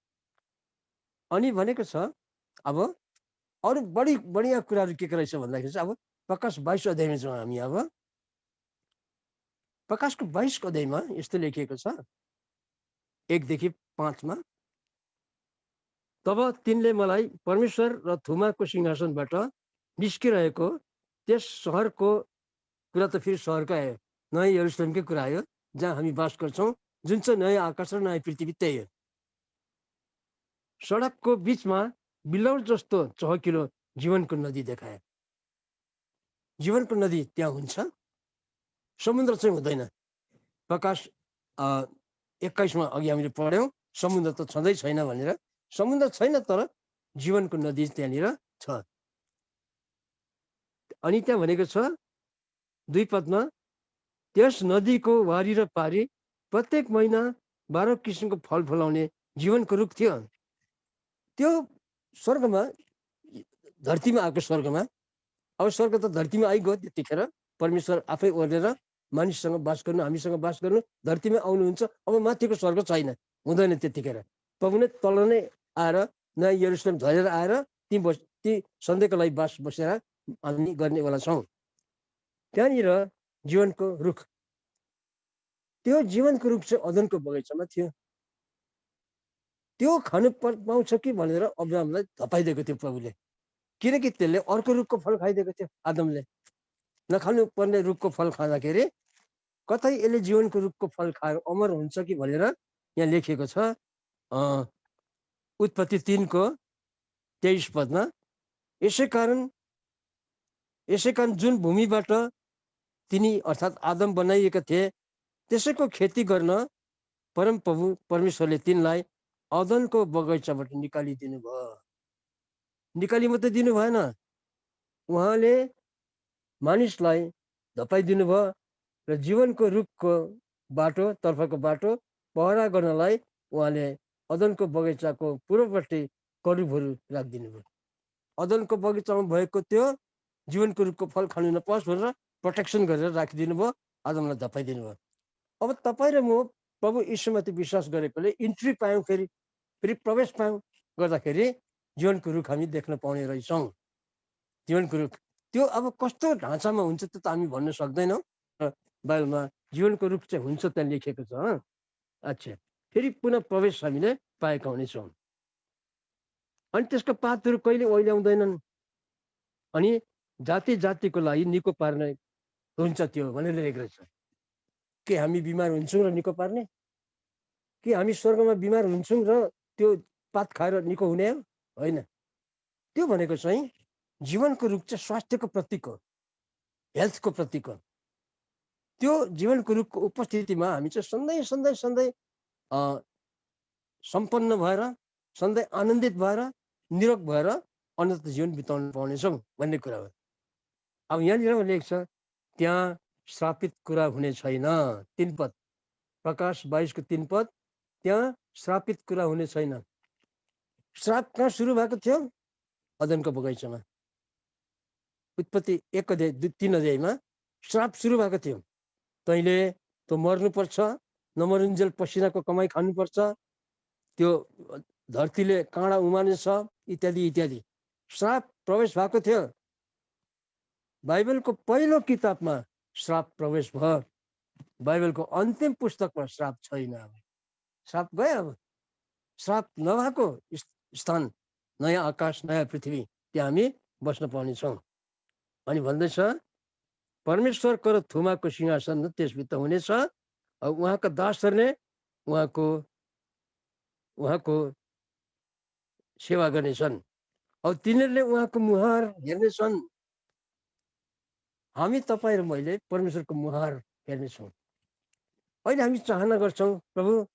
अनि भनेको छ अब अरू बढी बढिया कुराहरू के रहेछ भन्दाखेरि चाहिँ अब प्रकाश 22 अध्यायमा छौँ हामी। अब प्रकाशको 22 अध्यायमा यस्तो लेखिएको छ 1देखि 5मा, तब तिनले मलाई परमेश्वर र थुमाको सिंहासनबाट निस्किरहेको त्यस सहरको कुरा त फेरि सहरकै आयो, नयाँ यरुसलेमकै कुरा आयो जहाँ हामी बास गर्छौँ, जुन चाहिँ नयाँ आकाश र नयाँ पृथ्वी त्यही हो। सडकको बिचमा बिलौट जस्तो चहकिलो जीवनको नदी देखाए। जीवनको नदी त्यहाँ हुन्छ, समुद्र चाहिँ हुँदैन। प्रकाश 21मा अघि हामीले पढ्यौँ समुद्र त छँदै छैन भनेर। समुद्र छैन तर जीवनको नदी त्यहाँनिर छ। अनि त्यहाँ भनेको छ 2 पदमा, त्यस नदीको वारी र पारी प्रत्येक महिना 12 किसिमको फल फलाउने जीवनको रुख थियो। त्यो स्वर्गमा, धरतीमा आएको स्वर्गमा, अब स्वर्ग त धरतीमा आइगयो त्यतिखेर, परमेश्वर आफै ओर्लेर मानिससँग बास गर्नु, हामीसँग बास गर्नु, धरतीमा आउनुहुन्छ। अब माथिको स्वर्ग छैन, हुँदैन त्यतिखेर। प्रभु नै तल नै आएर नयाँ यरुसलेम झरेर आएर ती सधैँको लागि बास बसेर हामी गर्नेवाला छौँ। त्यहाँनिर जीवनको रुख, त्यो जीवनको रुख चाहिँ अदनको बगैँचामा थियो। त्यो खानु पाउँछ कि भनेर अब्राहमलाई धपाइदिएको थियो प्रभुले, किनकि त्यसले अर्को रुखको फल खाइदिएको थियो। आदमले नखानु पर्ने रुखको फल खाँदाखेरि कतै यसले जीवनको रुखको फल खाएर अमर हुन्छ कि भनेर यहाँ लेखिएको छ उत्पत्ति 3:23 पदमा। यसै कारण जुन भूमिबाट तिनी अर्थात् आदम बनाइएका थिए त्यसैको खेती गर्न परम प्रभु परमेश्वरले तिनलाई अदनको बगैँचाबाट निकालिदिनु भयो। निकाली मात्रै दिनु भएन, उहाँले मानिसलाई धपाइदिनु भयो र जीवनको रुखको बाटो तर्फको बाटो पहरा गर्नलाई उहाँले अदनको बगैँचाको पूर्वपट्टि करुबहरू राखिदिनु भयो। अदनको बगैँचामा भएको त्यो जीवनको रुखको फल खानु नपाओस् भनेर प्रोटेक्सन गरेर राखिदिनु भयो, आदमलाई धपाइदिनु भयो। अब तपाईँ र म प्रभु यीशुमाथि विश्वास गरेकोले इन्ट्री पायौँ, फेरि प्रवेश पायौँ गर्दाखेरि जीवनको रुख हामी देख्न पाउने रहेछौँ। जीवनको रुख त्यो अब कस्तो ढाँचामा हुन्छ त्यो त हामी भन्न सक्दैनौँ, र बाइबलमा जीवनको रुख चाहिँ हुन्छ त्यहाँ लेखेको छ। अच्छा, फेरि पुनः प्रवेश हामीले पाएका हुनेछौँ। अनि त्यसको पातहरू कहिले ओइल्याउँदैनन्, अनि जाति जातिको लागि निको पार्ने हुन्छ त्यो भनेर लेखेको रहेछ। के हामी बिमार हुन्छौँ र निको पार्ने, कि हामी स्वर्गमा बिमार हुन्छौँ र त्यो पात खाएर निको हुने हो? होइन। त्यो भनेको चाहिँ जीवनको रुख चाहिँ स्वास्थ्यको प्रतीक हो, हेल्थको प्रतीक हो। त्यो जीवनको रुखको उपस्थितिमा हामी चाहिँ सधैँ सम्पन्न भएर, सधैँ आनन्दित भएर, निरोग भएर अनन्त जीवन बिताउन पाउनेछौँ भन्ने कुरा हो। अब यहाँनिर लेख्छ त्यहाँ श्रापित कुरा हुने छैन। 3 पद, प्रकाश 22को 3 पद, त्यहाँ श्रापित कुरा हुने छैन। श्राप कहाँ सुरु भएको थियो? अदनको बगैँचामा। उत्पत्ति 1:3 अध्यायमा श्राप सुरु भएको थियो। तैँले त मर्नुपर्छ, नमरुन्जेल पसिनाको कमाई खानुपर्छ, त्यो धरतीले काँडा उमार्नेछ, इत्यादि इत्यादि श्राप प्रवेश भएको थियो। बाइबलको पहिलो किताबमा श्राप प्रवेश भयो, बाइबलको अन्तिम पुस्तकमा श्राप छैन। अब श्राप गयो, अब श्राप नभएको स्थान, नयाँ आकाश नयाँ पृथ्वी, त्यहाँ हामी बस्न पाउनेछौँ। अनि भन्दैछ परमेश्वरको र थुमाको सिंहासन त्यसभित्र हुनेछ, उहाँका दासहरूले उहाँको सेवा गर्नेछन्, अब तिनीहरूले उहाँको मुहार हेर्नेछन्। हामी तपाईँ र मैले परमेश्वरको मुहार हेर्नेछौँ। अहिले हामी चाहना गर्छौँ, प्रभु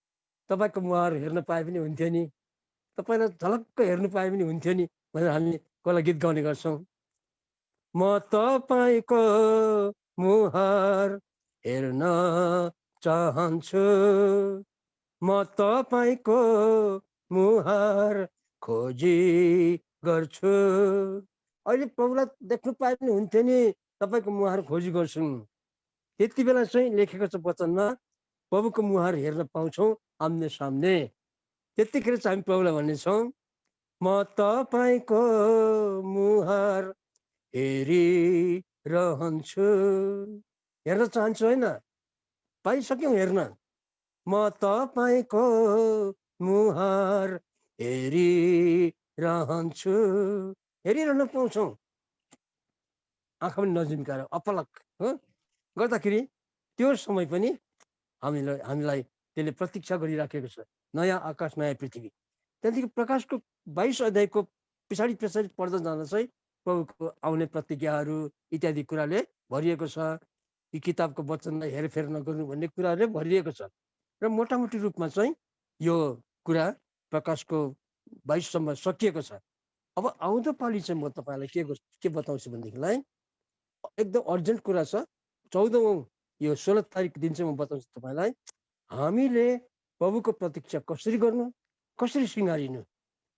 तपाईँको मुहार हेर्न पाए पनि हुन्थ्यो नि, तपाईँलाई झलक्क हेर्नु पाए पनि हुन्थ्यो नि भनेर हामी कसलाई गीत गाउने गर्छौँ। म तपाईँको मुहार हेर्न चाहन्छु, म तपाईँको मुहार खोजी गर्छु। अहिले प्रभुलाई देख्नु पाए पनि हुन्थ्यो नि, तपाईँको मुहार खोजी गर्छु। त्यति बेला चाहिँ लेखेको छ वचनमा, प्रभुको मुहार हेर्न पाउँछौँ आम्ने सामने। त्यतिखेर चाहिँ हामी प्रभुलाई भन्नेछौँ, म तपाईँको मुहार हेरिरहन्छु। हेर्न चाहन्छु, होइन पाइसक्यौँ हेर्न। म तपाईँको मुहार हेरिरहन्छु, हेरिरहन पाउँछौँ आँखा पनि नजिम्काएर अपलक गर्दाखेरि त्यो समय पनि हामीलाई त्यसले प्रतीक्षा गरिराखेको छ, नयाँ आकाश नयाँ पृथ्वी। त्यहाँदेखि प्रकाशको 22 अध्यायको पछाडि पढ्दा जाँदा चाहिँ प्रभुको आउने प्रतिज्ञाहरू इत्यादि कुराले भरिएको छ। यी किताबको वचनलाई हेरफेर नगर्नु भन्ने कुराहरूले भरिएको छ। र मोटामोटी रूपमा चाहिँ यो कुरा प्रकाशको 22सम्म सकिएको छ। अब आउँदो पालि चाहिँ म तपाईँलाई के बताउँछु भनेदेखिलाई एकदम अर्जेन्ट कुरा छ। 14औं यो 16 तारिक दिन चाहिँ म बताउँछु तपाईँलाई, हामीले प्रभुको प्रतीक्षा कसरी गर्नु, कसरी सिँगारिनु।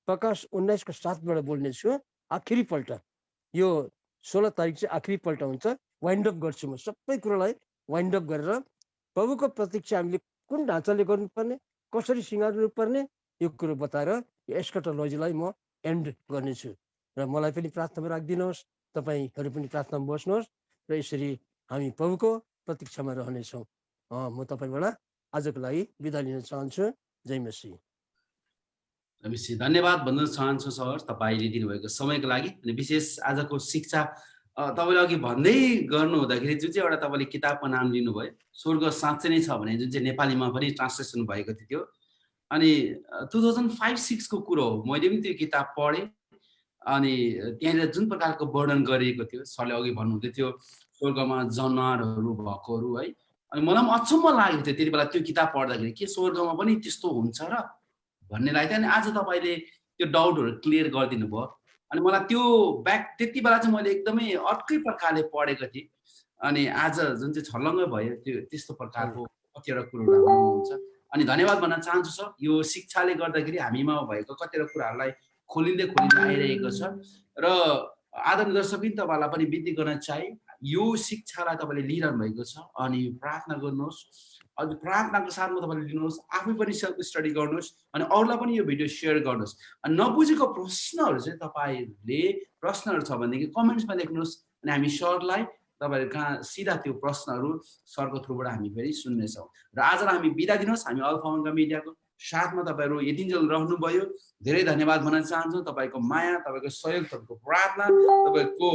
प्रकाश 19को 7बाट बोल्नेछु। आखिरी पल्ट यो 16 तारिक चाहिँ आखिरी पल्ट हुन्छ। वाइन्ड अप गर्छु म, सबै कुरालाई वाइन्ड अप गरेर प्रभुको प्रतीक्षा हामीले कुन ढाँचाले गर्नुपर्ने, कसरी सिँगार्नु पर्ने, यो कुरो बताएर यो एस्कटोलोजीलाई म एन्ड गर्नेछु। र मलाई पनि प्रार्थनामा राखिदिनुहोस्, तपाईँहरू पनि प्रार्थनामा बस्नुहोस्, र यसरी हामी प्रभुको प्रतीक्षामा रहनेछौँ। म तपाईँबाट आजको लागि बिदा लिन चाहन्छु। जय मसीह। रमेशजी धन्यवाद भन्न चाहन्छु सर, तपाईँले दिनुभएको समयको लागि। अनि विशेष आजको शिक्षा तपाईँले अघि भन्दै गर्नु हुँदाखेरि जुन चाहिँ एउटा तपाईँले किताबको नाम लिनुभयो, स्वर्ग साँच्चै नै छ भने, जुन चाहिँ नेपालीमा पनि ट्रान्सलेसन भएको थियो। अनि 2005-06 को कुरो हो। मैले पनि त्यो किताब पढेँ। अनि त्यहाँनिर जुन प्रकारको वर्णन गरिएको थियो, सरले अघि भन्नुहुँदै थियो स्वर्गमा जनावरहरू भएकोहरू है। अनि मलाई पनि अचम्म लागेको थियो त्यति बेला त्यो किताब पढ्दाखेरि, के स्वर्गमा पनि त्यस्तो हुन्छ र भन्ने लाग्थ्यो। अनि आज तपाईँले त्यो डाउटहरू क्लियर गरिदिनु भयो। अनि मलाई त्यो त्यति बेला चाहिँ मैले एकदमै अर्कै प्रकारले पढेको थिएँ। अनि आज जुन चाहिँ छर्लङ्गै भयो, त्यो त्यस्तो प्रकारको कतिवटा कुरोहरू हुन्छ। अनि धन्यवाद भन्न चाहन्छु सर, यो शिक्षाले गर्दाखेरि हामीमा भएको कतिवटा कुराहरूलाई खोलिँदै आइरहेको छ। र आदरणीय दर्शक पनि तपाईँहरूलाई पनि बिन्ती गर्न चाहे, यो शिक्षालाई तपाईँले लिइरहनु भएको छ। अनि प्रार्थना गर्नुहोस्, अझ प्रार्थनाको साथमा तपाईँले लिनुहोस्, आफै पनि सेल्फ स्टडी गर्नुहोस्, अनि अरूलाई पनि यो भिडियो सेयर गर्नुहोस्। अनि नबुझेको प्रश्नहरू चाहिँ तपाईँहरूले प्रश्नहरू छ भनेदेखि कमेन्ट्समा लेख्नुहोस्, अनि हामी सरलाई तपाईँहरू कहाँ सिधा त्यो प्रश्नहरू सरको थ्रुबाट हामी फेरि सुन्नेछौँ। र आजलाई हामी बिदा दिनुहोस्। हामी अल्फा ओमेगा मिडियाको साथमा तपाईँहरू यतिन्जेल रहनुभयो, धेरै धन्यवाद भन्न चाहन्छु। तपाईँको माया, तपाईँको सहयोग, तपाईँको प्रार्थना, तपाईँको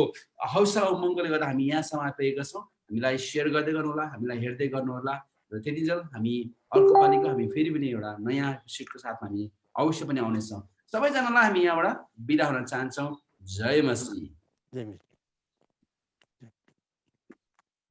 हौसला उमङ्गले गर्दा हामी यहाँसम्म आइपुगेका छौँ। हामीलाई सेयर गर्दै गर्नुहोला, हामीलाई हेर्दै गर्नुहोला। र त्यतिन्जेल हामी अर्को पालिको हामी फेरि पनि एउटा नयाँ सिटको साथमा हामी अवश्य पनि आउनेछौँ। सबैजनालाई हामी यहाँबाट बिदा हुन चाहन्छौँ। जय मसीह। जय मसीह।